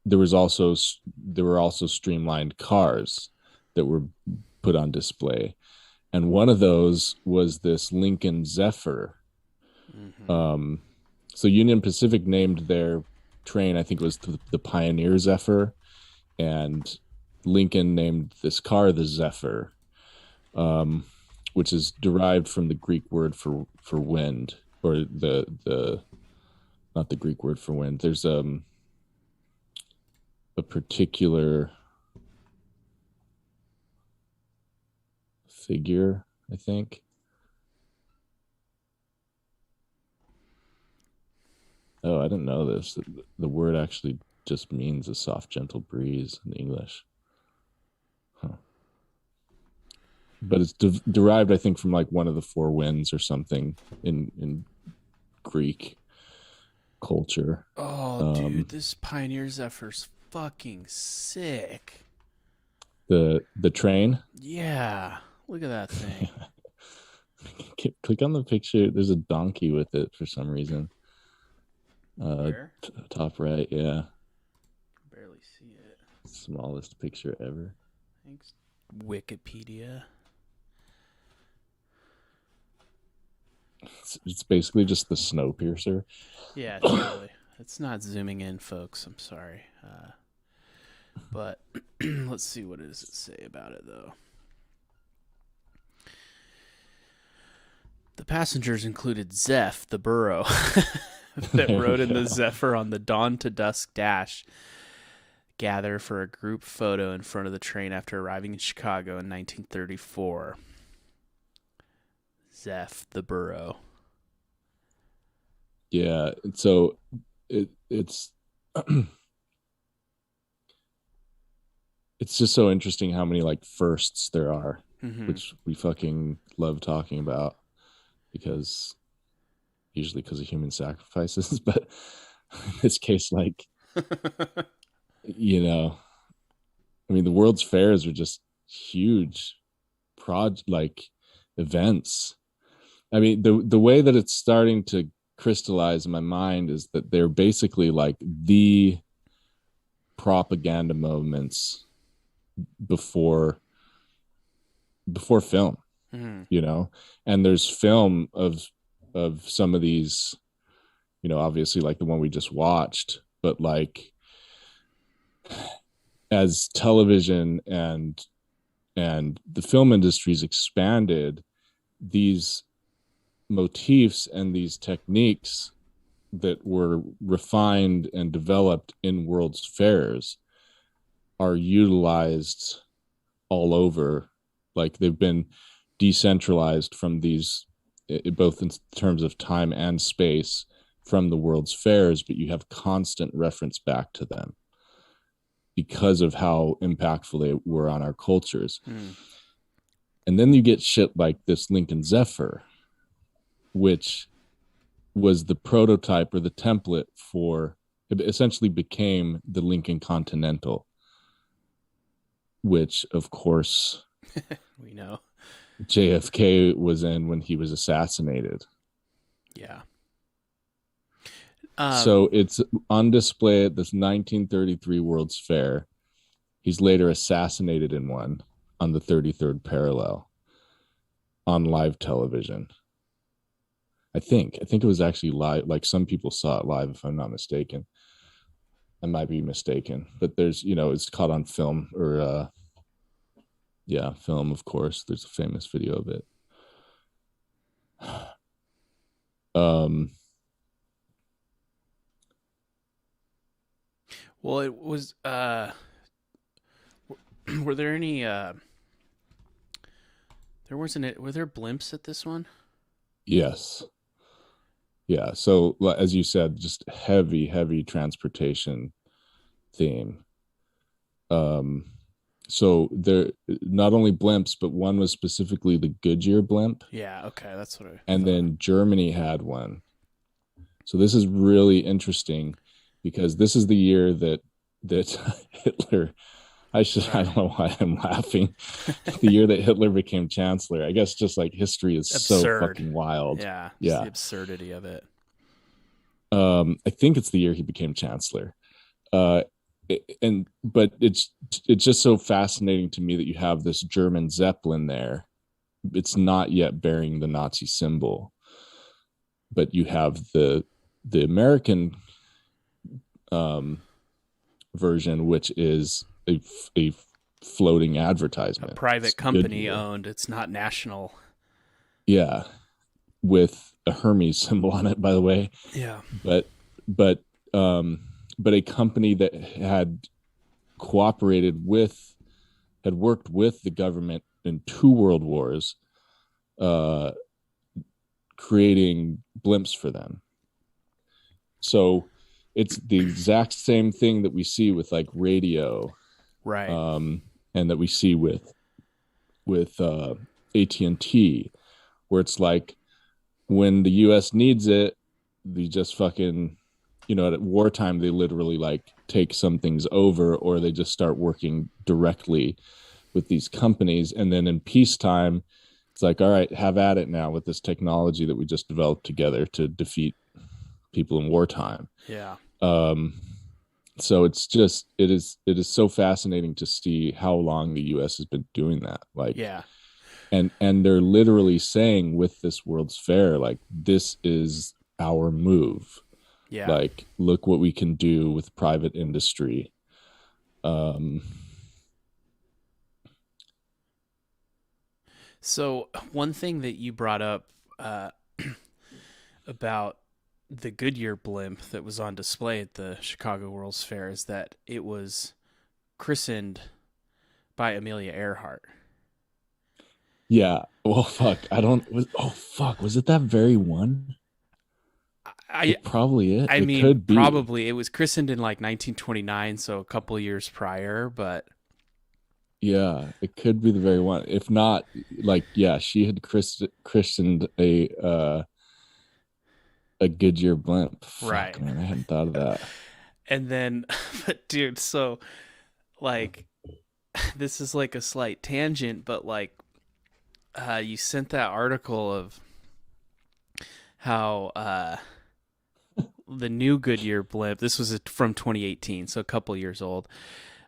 there were also streamlined cars that were put on display, and one of those was this Lincoln Zephyr. Mm-hmm. So Union Pacific named their train, I think it was the Pioneer Zephyr, and Lincoln named this car the Zephyr, which is derived from the Greek word for wind, or the not the Greek word for wind. There's a particular figure, I think. Oh, I didn't know this. The word actually just means a soft, gentle breeze in English. Huh. But it's derived, I think, from like one of the four winds or something in Greek culture. Oh, dude, this Pioneer Zephyr's fucking sick. The train? Yeah. Look at that thing. Click on the picture. There's a donkey with it for some reason. Where? Top right, yeah. Barely see it. Smallest picture ever. Thanks, Wikipedia. It's basically just the Snowpiercer. Yeah, totally. It's not zooming in, folks. I'm sorry. But let's see, what does it say about it, though? The passengers included Zeph, the burro, that rode in the Zephyr on the dawn to dusk dash, gather for a group photo in front of the train after arriving in Chicago in 1934. Zeph, the burro. Yeah, so it's it's just so interesting how many like firsts there are, mm-hmm. which we fucking love talking about, because usually because of human sacrifices, but in this case, like, I mean, the World's Fairs are just huge like events. I mean, the way that it's starting to crystallize in my mind is that they're basically like the propaganda moments before film, mm-hmm. And there's film of some of these, obviously like the one we just watched, but like as television and the film industries expanded, these motifs and these techniques that were refined and developed in World's Fairs are utilized all over. Like they've been decentralized from these, both in terms of time and space, from the World's Fairs, but you have constant reference back to them because of how impactful they were on our cultures. And then you get shit like this Lincoln Zephyr, which was the prototype or the template for, it essentially became the Lincoln Continental, which of course we know JFK was in when he was assassinated. Yeah. So it's on display at this 1933 World's Fair. He's later assassinated in one on the 33rd parallel on live television. I think it was actually live. Like some people saw it live, if I'm not mistaken. I might be mistaken, but there's, it's caught on film or, film, of course. There's a famous video of it. Well, it was, were there any, were there blimps at this one? Yes. Yeah. So as you said, just heavy transportation theme. So there, not only blimps, but one was specifically the Goodyear blimp. Yeah. Okay. That's what and then Germany had one. So this is really interesting because this is the year that Hitler, I don't know why I'm laughing. The year that Hitler became chancellor. I guess just like history is absurd. So fucking wild. Yeah. Yeah. The absurdity of it. I think it's the year he became chancellor. But it's just so fascinating to me that you have this German Zeppelin there. It's not yet bearing the Nazi symbol, but you have the American version, which is a floating advertisement, a private company owned. It's not national. Yeah, with a Hermes symbol on it, by the way. Yeah, but a company that had worked with the government in 2 world wars, creating blimps for them. So it's the exact same thing that we see with like radio, right? And that we see with AT&T, where it's like when the U.S. needs it, they just fucking, at wartime, they literally like take some things over, or they just start working directly with these companies. And then in peacetime, it's like, all right, have at it now with this technology that we just developed together to defeat people in wartime. Yeah. So it is so fascinating to see how long the U.S. has been doing that. Like, yeah. And they're literally saying with this World's Fair, like, this is our move. Yeah. Like, look what we can do with private industry. So one thing that you brought up about the Goodyear blimp that was on display at the Chicago World's Fair is that it was christened by Amelia Earhart. Yeah. Well, fuck. Was it that very one? Probably it. I it mean, could be. Probably. It was christened in like 1929, so a couple years prior, but yeah, it could be the very one. If not, like, yeah, she had christened a Goodyear blimp. Fuck, right. Man, I hadn't thought of that. And then, but dude, so like, this is like a slight tangent, but like, you sent that article of how the new Goodyear blimp, this was from 2018, so a couple years old,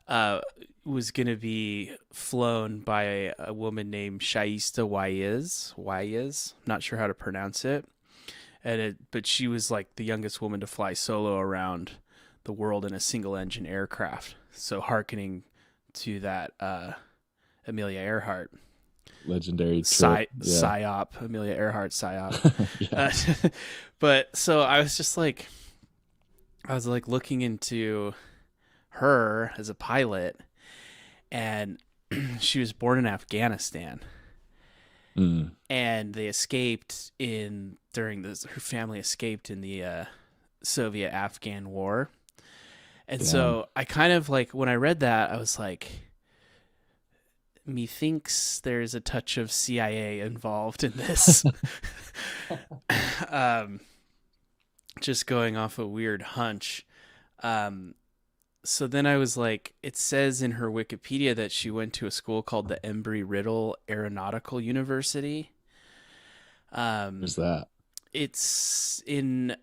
was going to be flown by a woman named Shaista Waiz. Not sure how to pronounce it. But she was like the youngest woman to fly solo around the world in a single engine aircraft. So hearkening to that Amelia Earhart Legendary trip. psyop, Amelia Earhart psyop. Yeah. But so I was looking into her as a pilot, and she was born in Afghanistan. Mm. And they escaped her family escaped in the Soviet-Afghan war. And so I kind of like, when I read that, I was like, methinks there's a touch of CIA involved in this. Just going off a weird hunch. So then I was like, it says in her Wikipedia that she went to a school called the Embry-Riddle Aeronautical University. Where's that? It's in,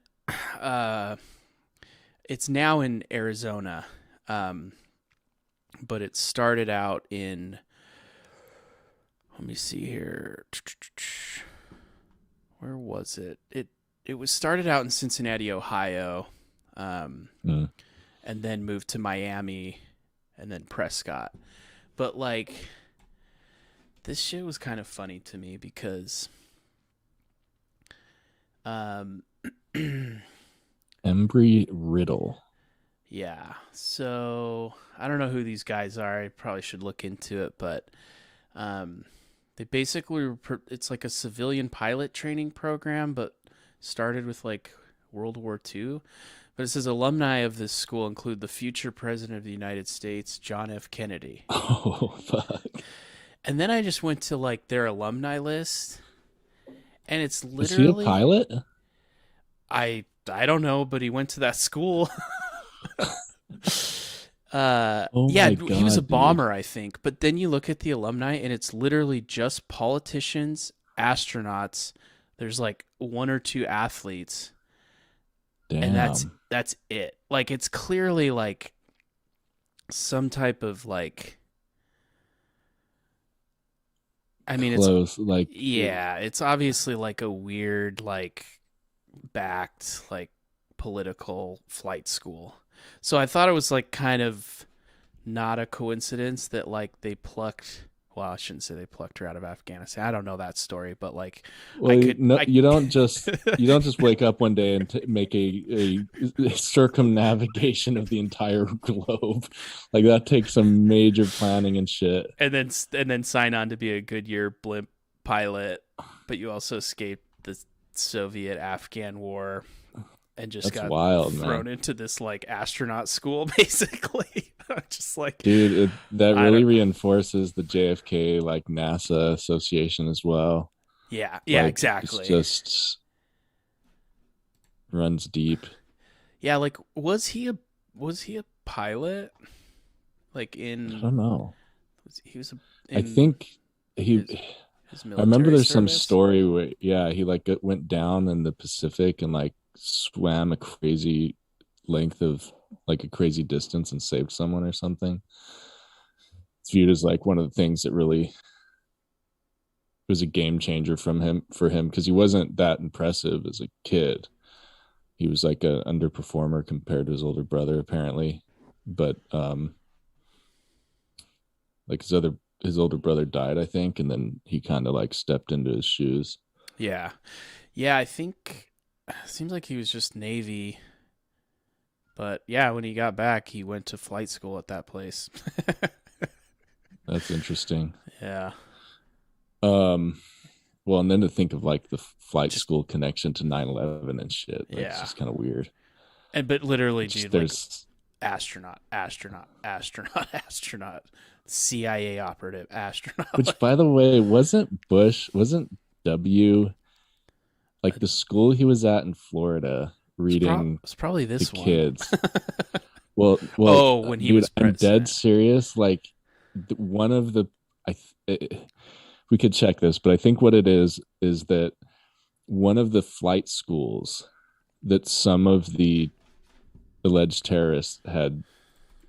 it's now in Arizona. But it started out in, let me see here. Where was it? It was started out in Cincinnati, Ohio. And then moved to Miami and then Prescott. But like, this shit was kind of funny to me because Embry-Riddle. Yeah. So I don't know who these guys are. I probably should look into it, but they basically it's like a civilian pilot training program, but started with like World War II. But it says alumni of this school include the future president of the United States, John F. Kennedy. Oh, fuck. And then I just went to like their alumni list, and it's literally. Is he a pilot? I don't know, but he went to that school. Oh yeah, my God, he was a dude. bomber, I think. But then you look at the alumni, and it's literally just politicians, astronauts. There's like one or two athletes. Damn. And that's it. Like, it's clearly like some type of like, I mean, close, like, it's obviously like a weird, like, backed, like, political flight school. So I thought it was like kind of not a coincidence that like they plucked. Well, I shouldn't say they plucked her out of Afghanistan. I don't know that story, but like, well, you don't just wake up one day and make a circumnavigation of the entire globe. Like, that takes some major planning and shit. And then sign on to be a Goodyear blimp pilot, but you also escaped the Soviet-Afghan war and just got wild, thrown into this like astronaut school, basically. Just like, dude, that really reinforces the JFK like NASA association as well. Yeah, like, exactly. It just runs deep. Yeah, like was he a pilot? Like in, I don't know. He was. I think he. His I remember there's some service? story where he like went down in the Pacific and like swam a crazy length of like a crazy distance and saved someone or something. It's viewed as like one of the things that really was a game changer for him because he wasn't that impressive as a kid. He was like a underperformer compared to his older brother apparently, but like his older brother died, I think, and then he kind of like stepped into his shoes. Yeah, I think it seems like he was just Navy. But yeah, when he got back, he went to flight school at that place. That's interesting. Yeah. Well, and then to think of like the flight school connection to 9/11 and shit. Like, it's just kind of weird. But literally, dude, there's like astronaut, CIA operative, astronaut. Which, by the way, wasn't W like the school he was at in Florida reading it's probably this to one. Kids. well, when he was I'm president. dead serious. Like one of the, we could check this, but I think what it is that one of the flight schools that some of the alleged terrorists had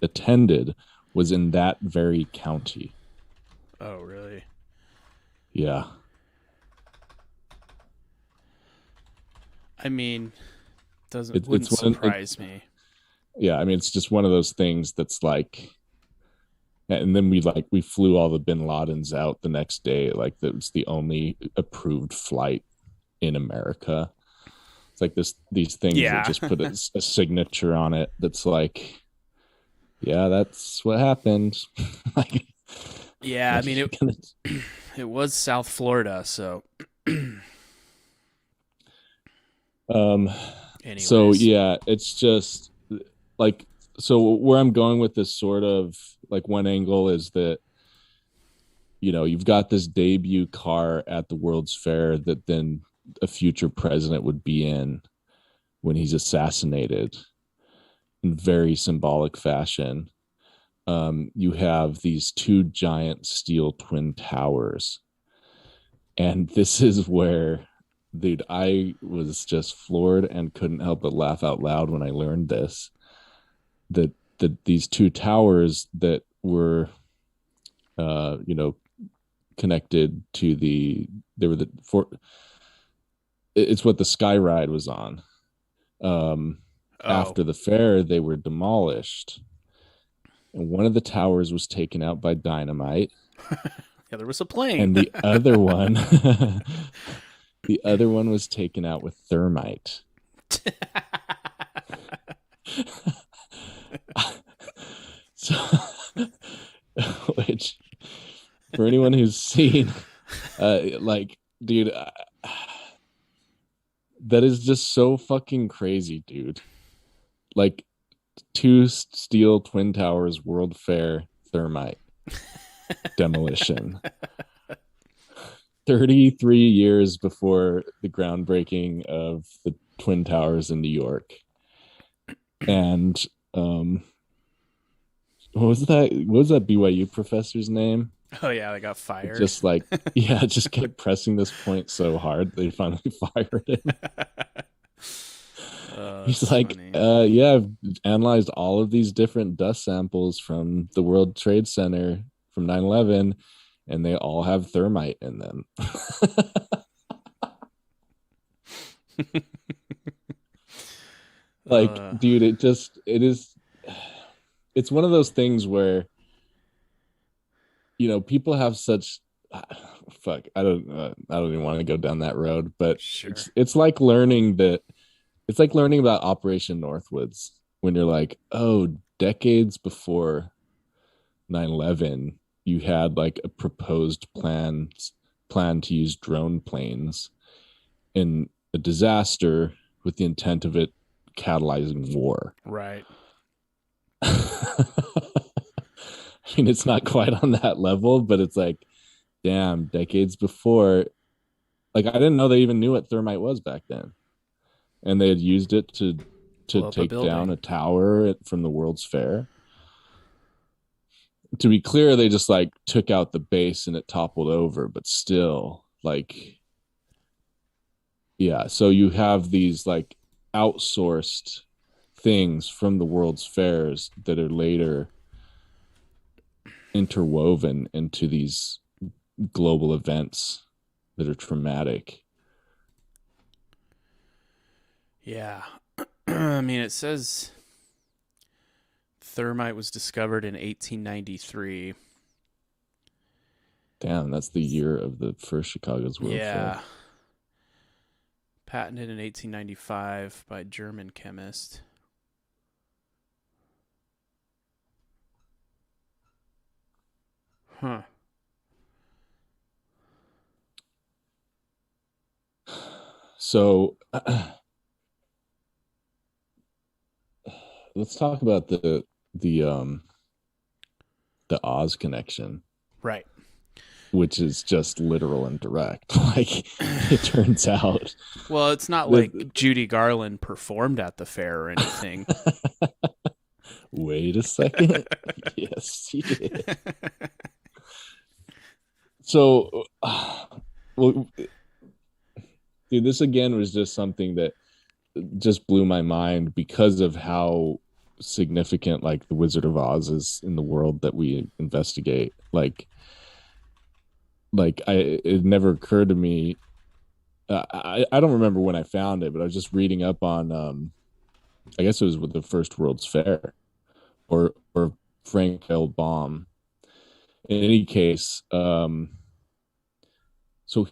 attended was in that very county. Oh, really? Yeah. I mean, wouldn't surprise me. Yeah, I mean, it's just one of those things that's like, And then we flew all the bin Ladens out the next day. Like that was the only approved flight in America. It's like these things that just put a signature on it. That's like, yeah, that's what happened. Like, yeah, I mean it was South Florida, so. Anyways. So yeah, it's just like, so where I'm going with this sort of like one angle is that, you know, you've got this debut car at the World's Fair that then a future president would be in when he's assassinated in very symbolic fashion. You have these two giant steel twin towers. And this is where, dude, I was just floored and couldn't help but laugh out loud when I learned this. That these two towers that were, you know, connected to it's what the Sky Ride was on. After the fair, they were demolished, and one of the towers was taken out by dynamite. Yeah, there was a plane, and the other one, the other one was taken out with thermite. So, which for anyone who's seen, like, dude, that is just so fucking crazy, dude. Like, two steel twin towers, World Fair, thermite, demolition. 33 years before the groundbreaking of the Twin Towers in New York. And what was that BYU professor's name? Oh yeah, they got fired. Just like, yeah, just kept pressing this point so hard they finally fired him. He's like, yeah, I've analyzed all of these different dust samples from the World Trade Center from 9/11, and they all have thermite in them. Like, dude, it's one of those things where, you know, people have such fuck. I don't even want to go down that road, but sure. It's like learning about Operation Northwoods when you're like, oh, decades before 9/11, you had like a proposed plan to use drone planes in a disaster with the intent of it catalyzing war. Right. I mean, it's not quite on that level, but it's like, damn, decades before. Like, I didn't know they even knew what thermite was back then. And they had used it to take down a tower from the World's Fair. To be clear, they just like took out the base and it toppled over, but still, like, yeah. So you have these like outsourced things from the World's Fairs that are later interwoven into these global events that are traumatic. Yeah. I mean, it says thermite was discovered in 1893. Damn, that's the year of the first Chicago's World Fair. Patented in 1895 by a German chemist. Huh. So let's talk about the Oz connection. Right. Which is just literal and direct. Like, it turns out. Well, it's not like Judy Garland performed at the fair or anything. Wait a second. Yes, she did. So, well, dude, this again was just something that just blew my mind because of how significant, like, the Wizard of Oz is in the world that we investigate. Like it never occurred to me. I don't remember when I found it, but I was just reading up on, I guess it was with the first World's Fair, or Frank L. Baum, in any case, so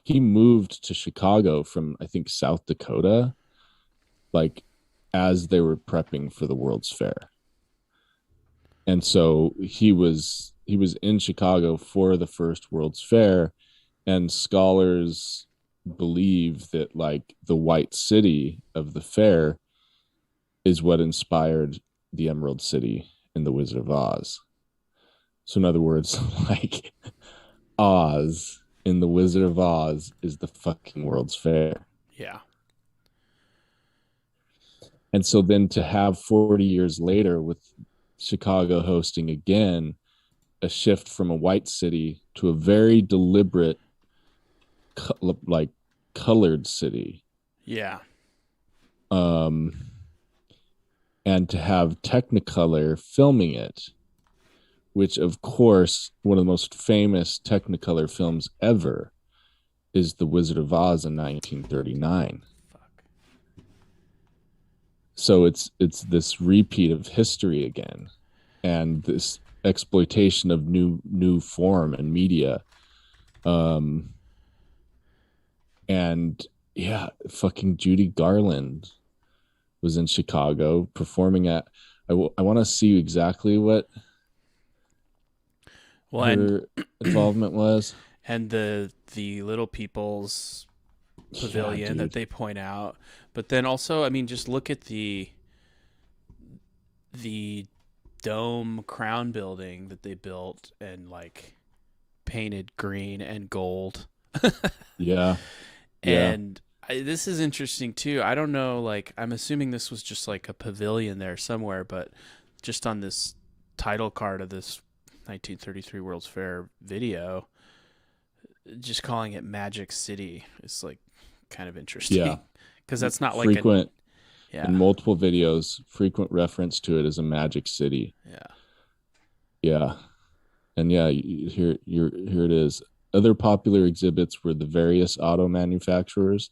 he moved to Chicago from, I think, South Dakota, like as they were prepping for the World's Fair. And so he was in Chicago for the first World's Fair, and scholars believe that like the White City of the fair is what inspired the Emerald City in the Wizard of Oz. So in other words, like Oz in the Wizard of Oz is the fucking World's Fair. Yeah. And so then to have 40 years later with Chicago hosting again a shift from a white city to a very deliberate like colored city, Yeah. and to have Technicolor filming it, which of course one of the most famous Technicolor films ever is The Wizard of Oz in 1939. Fuck. So it's this repeat of history again, and this exploitation of new form and media. And yeah, fucking Judy Garland was in Chicago performing at. I want to see exactly what Well, her involvement was. and the Little People's Pavilion that they point out, but then also, I mean, just look at the dome crown building that they built and like painted green and gold. Yeah. And this is interesting too. I don't know, like, I'm assuming this was just like a pavilion there somewhere, but just on this title card of this 1933 World's Fair video, just calling it Magic City is like kind of interesting. Yeah. Because that's not frequent yeah. in multiple videos, frequent reference to it as a magic city. Yeah. Yeah. And yeah, here it is. Other popular exhibits were the various auto manufacturers,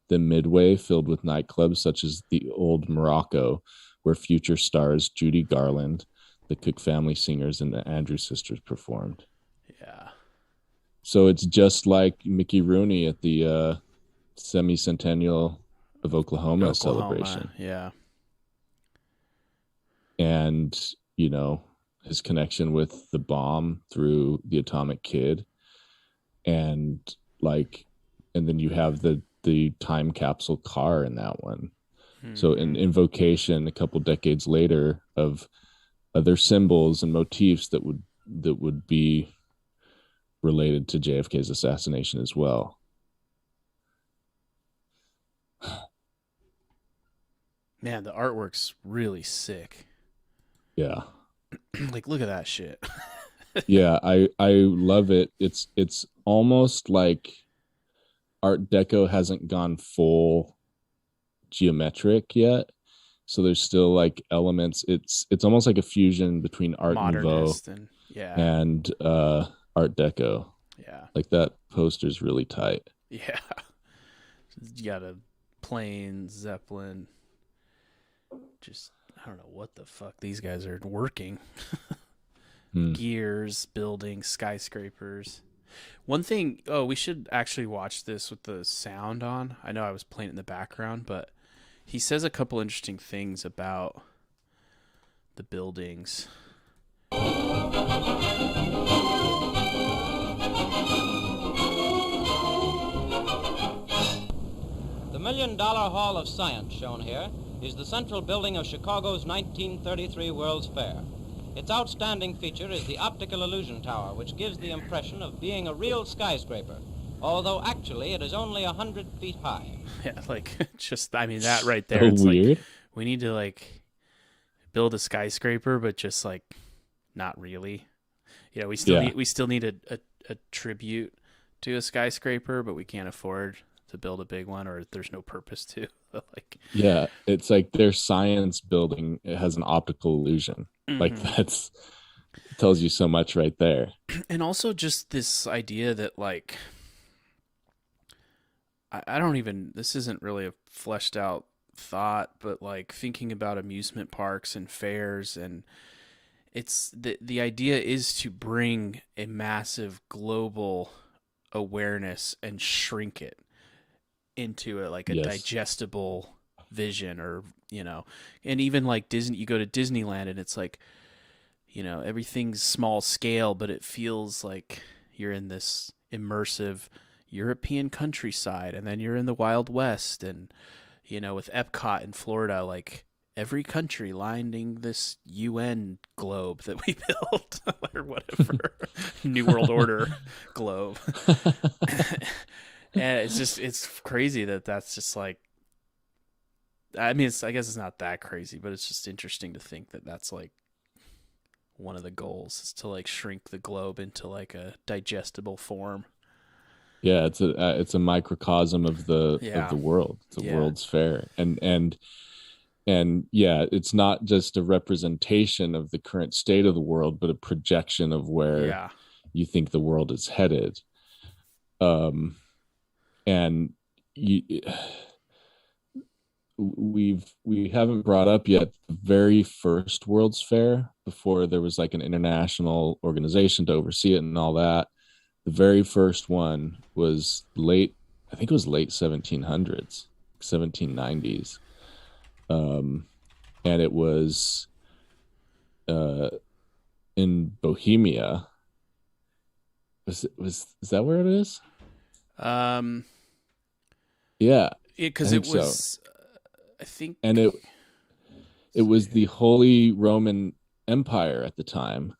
the Midway filled with nightclubs such as the Old Morocco, where future stars Judy Garland, the Cook Family Singers, and the Andrews Sisters performed. Yeah. So it's just like Mickey Rooney at the semi-centennial of Oklahoma celebration. Yeah. And, you know, his connection with the bomb through the Atomic Kid. And like, and then you have the time capsule car in that one. So in invocation a couple decades later of other symbols and motifs that would be related to JFK's assassination as well. Man, the artwork's really sick. Yeah. Like, look at that shit. Yeah, I love it. It's almost like Art Deco hasn't gone full geometric yet. So there's still like elements. It's almost like a fusion between Art Nouveau and Art Deco. Yeah. Like that poster's really tight. Yeah. You got a plane, Zeppelin. Just, I don't know what the fuck these guys are working. Gears, buildings, skyscrapers. One thing, we should actually watch this with the sound on. I know I was playing it in the background, but he says a couple interesting things about the buildings. The $1 Million Hall of Science shown here is the central building of Chicago's 1933 World's Fair. Its outstanding feature is the optical illusion tower, which gives the impression of being a real skyscraper, although actually it is only 100 feet high. Yeah, like, just, I mean, that right there. So it's weird. Like, we need to, like, build a skyscraper, but just, like, not really. You know, we still need a tribute to a skyscraper, but we can't afford to build a big one, or there's no purpose to. Like, yeah, it's like their science building, it has an optical illusion. Like that's tells you so much right there. And also just this idea that, like, I don't even, this isn't really a fleshed out thought, but like thinking about amusement parks and fairs, and it's the idea is to bring a massive global awareness and shrink it into a Yes. digestible vision, or and even like Disney, you go to Disneyland and it's like, everything's small scale, but it feels like you're in this immersive European countryside, and then you're in the Wild West, and with Epcot in Florida, like every country lining this UN globe that we built or whatever, New World Order globe. And it's crazy that's just like, I mean, I guess it's not that crazy, but it's just interesting to think that that's like one of the goals, is to like shrink the globe into like a digestible form. Yeah, it's a microcosm of the world. It's a World's Fair, and yeah, it's not just a representation of the current state of the world, but a projection of where you think the world is headed. And we haven't brought up yet the very first World's Fair, before there was like an international organization to oversee it and all that. The very first one was late 1700s, 1790s. And it was in Bohemia. Is that where it is? Yeah, because it was, I think, and it was the Holy Roman Empire at the time,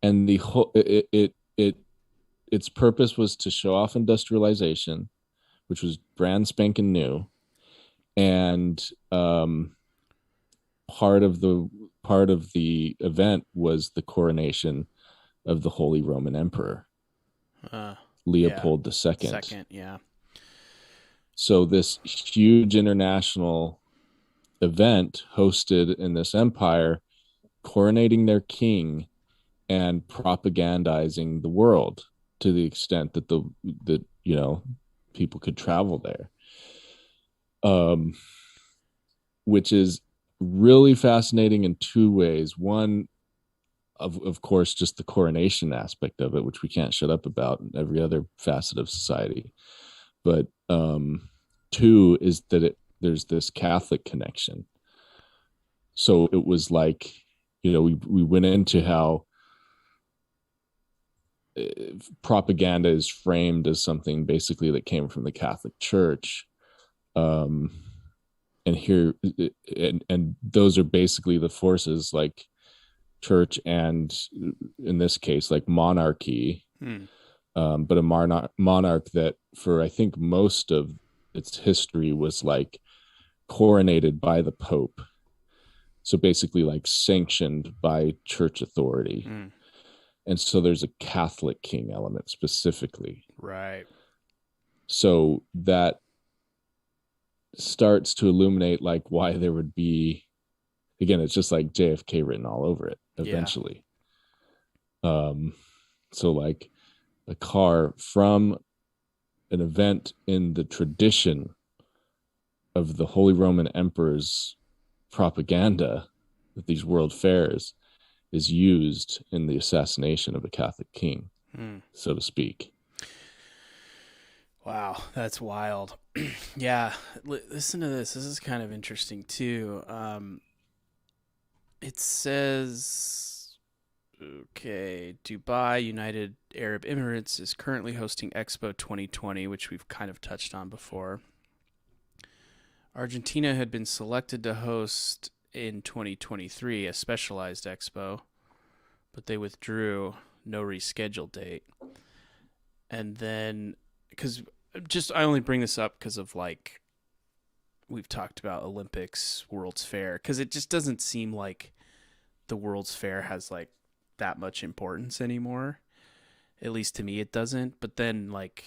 and its purpose was to show off industrialization, which was brand spanking new, and part of the event was the coronation of the Holy Roman Emperor, Leopold II. Second, yeah. So this huge international event hosted in this empire, coronating their king and propagandizing the world to the extent that people could travel there, which is really fascinating in two ways. One, of course, just the coronation aspect of it, which we can't shut up about in every other facet of society. But two is that there's this Catholic connection. So it was like, we went into how propaganda is framed as something basically that came from the Catholic Church. And those are basically the forces like church and, in this case, like monarchy. But a monarch that, for I think most of its history, was like coronated by the Pope. So basically like sanctioned by church authority. And so there's a Catholic king element specifically. Right. So that starts to illuminate like why there would be, again, it's just like JFK written all over it eventually. So like a car from an event in the tradition of the Holy Roman Emperor's propaganda at these world fairs is used in the assassination of a Catholic king, so to speak. Wow, that's wild. Yeah, listen to this. This is kind of interesting too. It says, okay, Dubai, United Arab Emirates, is currently hosting Expo 2020, which we've kind of touched on before. Argentina had been selected to host in 2023 a specialized expo, but they withdrew, no rescheduled date. And then, because I only bring this up because of like, we've talked about Olympics, World's Fair, because it just doesn't seem like the World's Fair has like that much importance anymore. At least to me, it doesn't. But then like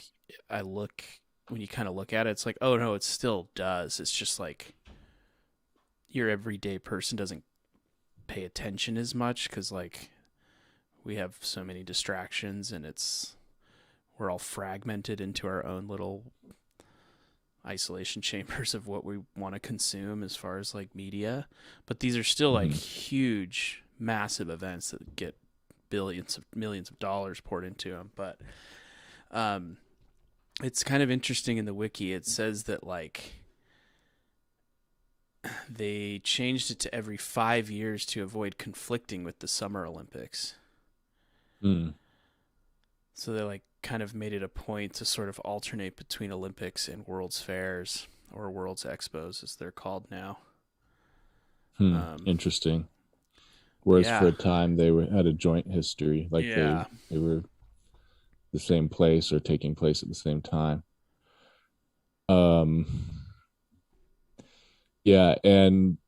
when you kind of look at it, it's like, oh no, it still does. It's just like your everyday person doesn't pay attention as much because like we have so many distractions, and we're all fragmented into our own little isolation chambers of what we want to consume as far as like media. But these are still like huge, massive events that get millions of dollars poured into them. But it's kind of interesting in the wiki. It says that like they changed it to every 5 years to avoid conflicting with the Summer Olympics. So they like kind of made it a point to sort of alternate between Olympics and World's Fairs, or World's Expos as they're called now. Interesting. Whereas yeah. for a time had a joint history, like Yeah. they were the same place or taking place at the same time. Yeah, and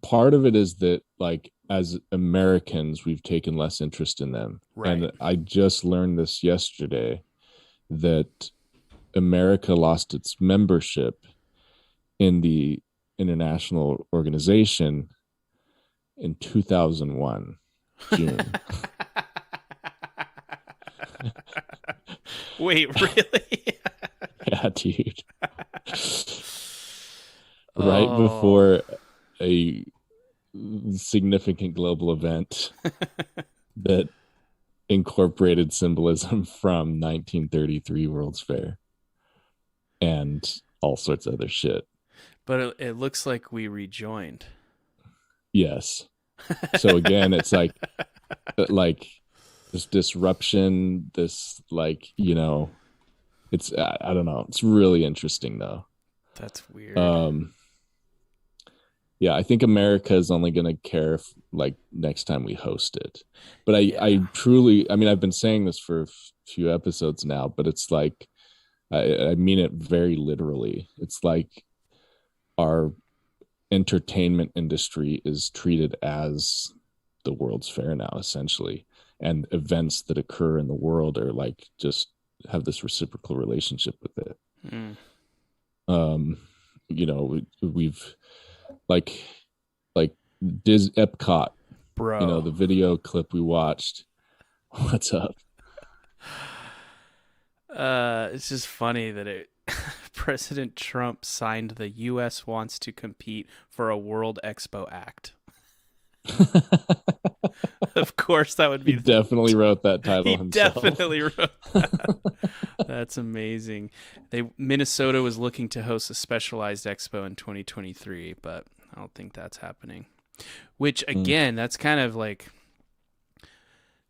part of it is that like as Americans we've taken less interest in them. Right. And I just learned this yesterday that America lost its membership in the international organization in 2001 June. Wait, really? Yeah, dude. Right before a significant global event that incorporated symbolism from 1933 World's Fair and all sorts of other shit. But it looks like we rejoined. Yes. So again, it's like this disruption, this like, you know, it's I don't know. It's really interesting though. That's weird. Yeah, I think America is only going to care if, like, next time we host it. But I truly, I mean, I've been saying this for a few episodes now, but it's like, I mean it very literally. It's like our entertainment industry is treated as the World's Fair now, essentially. And events that occur in the world are like, just have this reciprocal relationship with it. You know, we've like Epcot, bro. You know, the video clip we watched. What's up? It's just funny that President Trump signed the U.S. wants to compete for a World Expo Act. Of course, that would be. He definitely wrote that title himself. Definitely wrote that. That's amazing. Minnesota was looking to host a specialized expo in 2023, but I don't think that's happening. Which again, that's kind of like,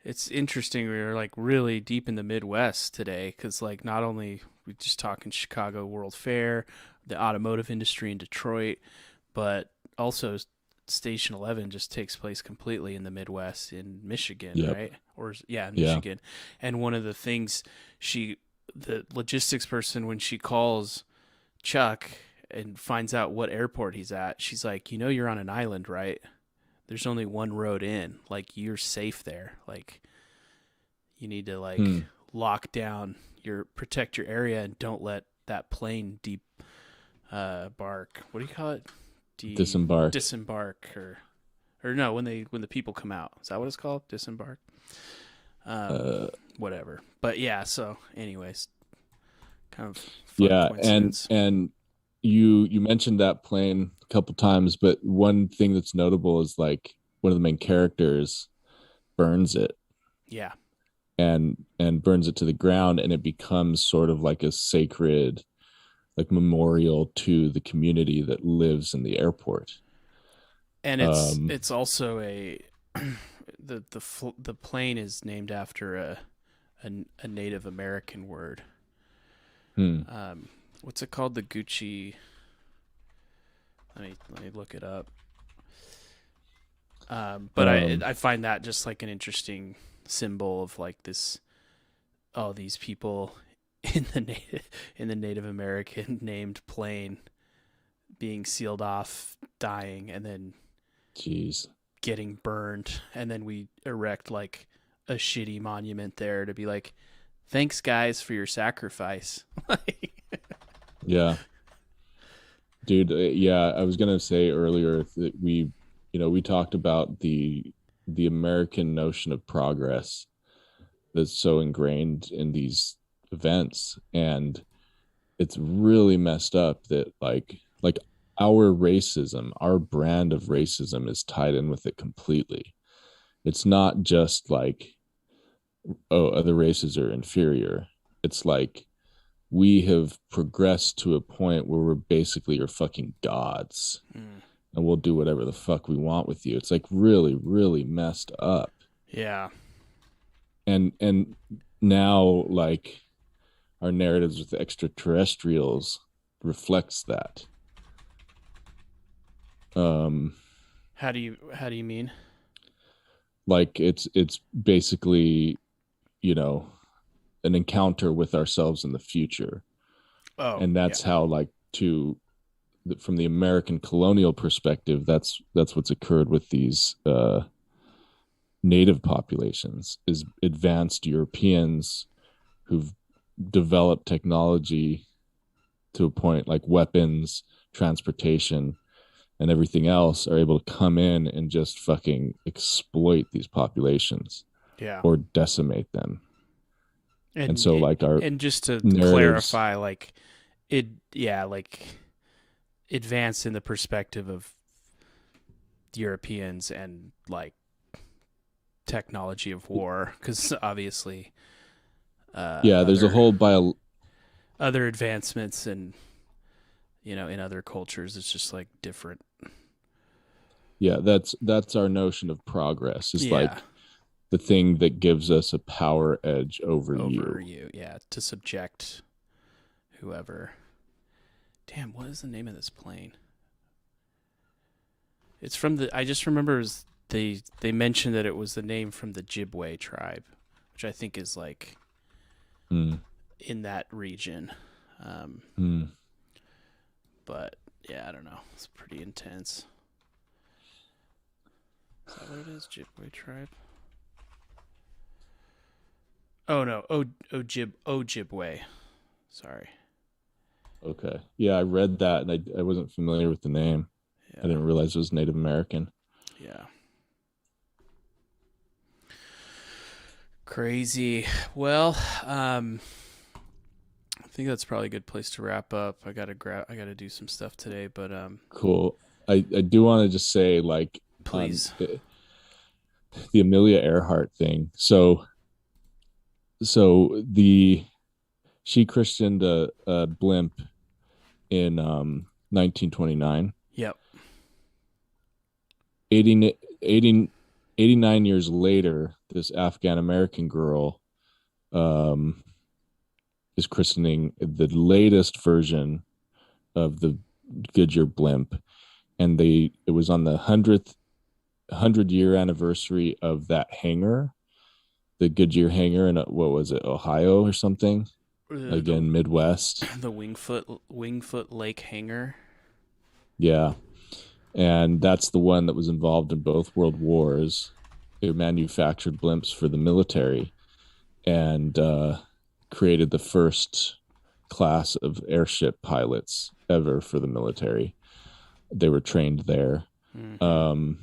it's interesting. We're like really deep in the Midwest today, because like not only we just talking Chicago World Fair, the automotive industry in Detroit, but also Station 11 just takes place completely in the Midwest in Michigan, right? Michigan. And one of the things the logistics person, when she calls Chuck and finds out what airport he's at, she's like, you know, you're on an island, right? There's only one road in. Like, you're safe there. Like, you need to like lock down protect your area and don't let that plane bark. What do you call it? Disembark or no, when the people come out. Is that what it's called? Disembark? Whatever. But yeah, so anyways, kind of and you mentioned that plane a couple times, but one thing that's notable is like one of the main characters burns it. Yeah. And burns it to the ground, and it becomes sort of like a sacred like memorial to the community that lives in the airport. And it's also the plane is named after a Native American word. What's it called? The Gucci. Let me look it up. But I find that just like an interesting symbol of like this. Oh, these people in the Native American named plane being sealed off, dying, and then getting burned, and then we erect like a shitty monument there to be like, thanks guys for your sacrifice. Yeah, dude. I was gonna say earlier that we talked about the American notion of progress that's so ingrained in these events, and it's really messed up that like our racism, our brand of racism is tied in with it completely. It's not just like, oh, other races are inferior. It's like we have progressed to a point where we're basically your fucking gods, and we'll do whatever the fuck we want with you. It's like really, really messed up. Yeah. And now like our narratives with extraterrestrials reflects that. How do you mean? Like it's basically, you know, an encounter with ourselves in the future. Oh, And that's yeah. how, like, from the American colonial perspective, that's what's occurred with these native populations, is advanced Europeans who've developed technology to a point, like weapons, transportation, and everything else, are able to come in and just fucking exploit these populations Yeah. or decimate them. And so, it- like, our and just to narratives, clarify, like like advanced in the perspective of Europeans and like technology of war, because obviously, there's a whole other advancements, and in other cultures, it's just like different. that's our notion of progress, is Yeah. like the thing that gives us a power edge over you. Yeah, to subject whoever. Damn, what is the name of this plane? It's from I just remember they mentioned that it was the name from the Ojibwe tribe, which I think is like Mm. in that region. Mm. But yeah, I don't know. It's pretty intense. Is that what it is? Ojibwe tribe? Oh no, Ojibwe. Sorry. Okay, yeah, I read that, and I wasn't familiar with the name. Yeah. I didn't realize it was Native American. Yeah. Crazy. Well, I think that's probably a good place to wrap up. I gotta do some stuff today, but Cool. I do want to just say, like, please. The Amelia Earhart thing. So she christened a blimp in 1929. Yep. 89 years later, this Afghan American girl is christening the latest version of the Goodyear blimp, and it was on the 100-year anniversary of that hangar, the Goodyear hangar in, what was it, Ohio or something, again, Midwest. The Wingfoot Lake hangar. Yeah. And that's the one that was involved in both world wars. It manufactured blimps for the military, and created the first class of airship pilots ever for the military. They were trained there. Mm-hmm.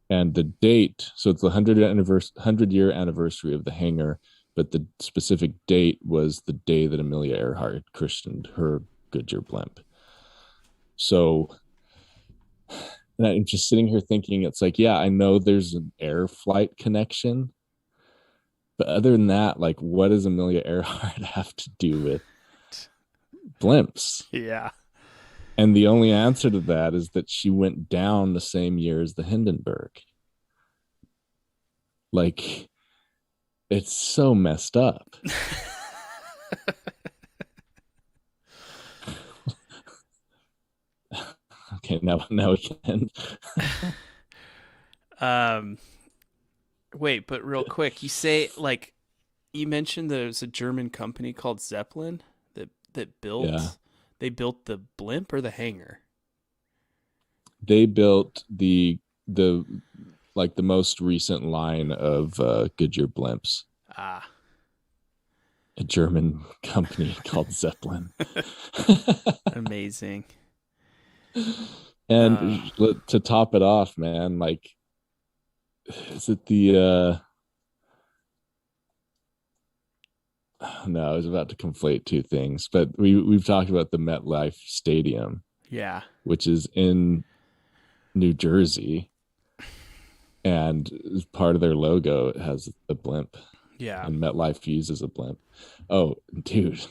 And the date, so it's the 100-year anniversary of the hangar, but the specific date was the day that Amelia Earhart christened her Goodyear blimp. So, and I'm just sitting here thinking, it's like, yeah, I know there's an air flight connection, but other than that, like, what does Amelia Earhart have to do with blimps? Yeah. And the only answer to that is that she went down the same year as the Hindenburg. Like, it's so messed up. Okay, now we can end. Wait, but real quick, you mentioned there's a German company called Zeppelin that built. Yeah. They built the blimp or the hangar? They built the most recent line of Goodyear blimps. Ah. A German company called Zeppelin. Amazing. And to top it off, man, like, is it the no, I was about to conflate two things, but we've talked about the MetLife Stadium. Yeah. which is in New Jersey, and as part of their logo, it has a blimp, Yeah. and MetLife uses a blimp. Oh, dude,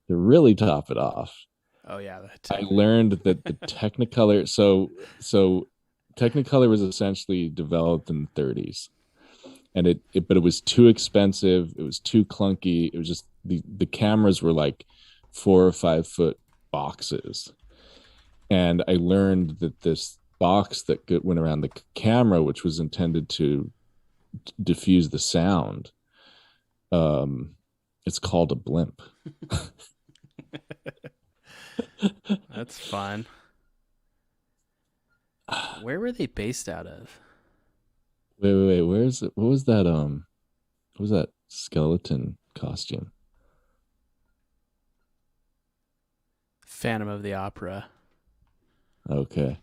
to really top it off, Oh yeah. I learned that the Technicolor, so Technicolor was essentially developed in the 30s, and but it was too expensive, it was too clunky, it was just the cameras were like 4 or 5 foot boxes. And I learned that this box that went around the camera, which was intended to diffuse the sound, it's called a blimp. That's fun. Where were they based out of? Wait, where is it? What was that? What was that skeleton costume? Phantom of the Opera. Okay,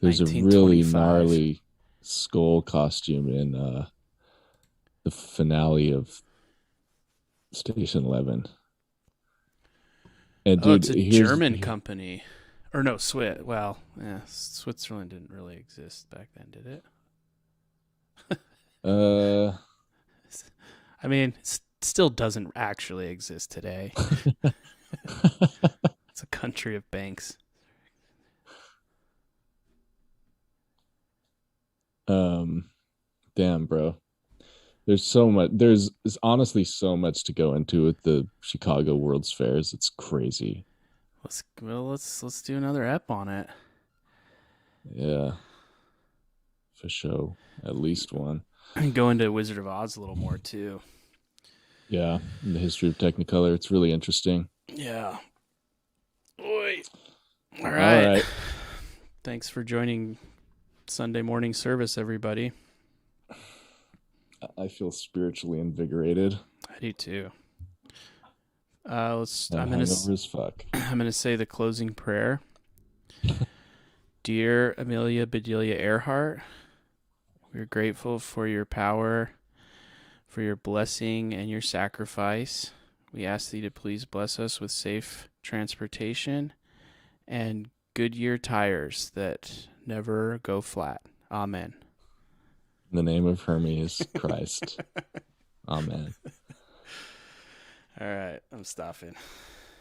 there's a really 1925. gnarly skull costume in the finale of Station 11. And Oh, dude, it's a German company. Or no, Well, yeah, Switzerland didn't really exist back then, did it? I mean, it still doesn't actually exist today. It's a country of banks. Damn, bro. There's so much. There's honestly so much to go into with the Chicago World's Fairs. It's crazy. Let's do another ep on it. Yeah, for sure. At least one. And go into Wizard of Oz a little more too. Yeah, in the history of Technicolor, it's really interesting. Yeah. Oi. All right. Thanks for joining Sunday morning service, everybody. I feel spiritually invigorated. I do too. I'm hungover as fuck. I'm gonna say the closing prayer. Dear Amelia Bedelia Earhart, we're grateful for your power, for your blessing and your sacrifice. We ask thee to please bless us with safe transportation and Goodyear tires that never go flat. Amen. In the name of Hermes Christ. Amen. All right, I'm stopping.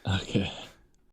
Okay.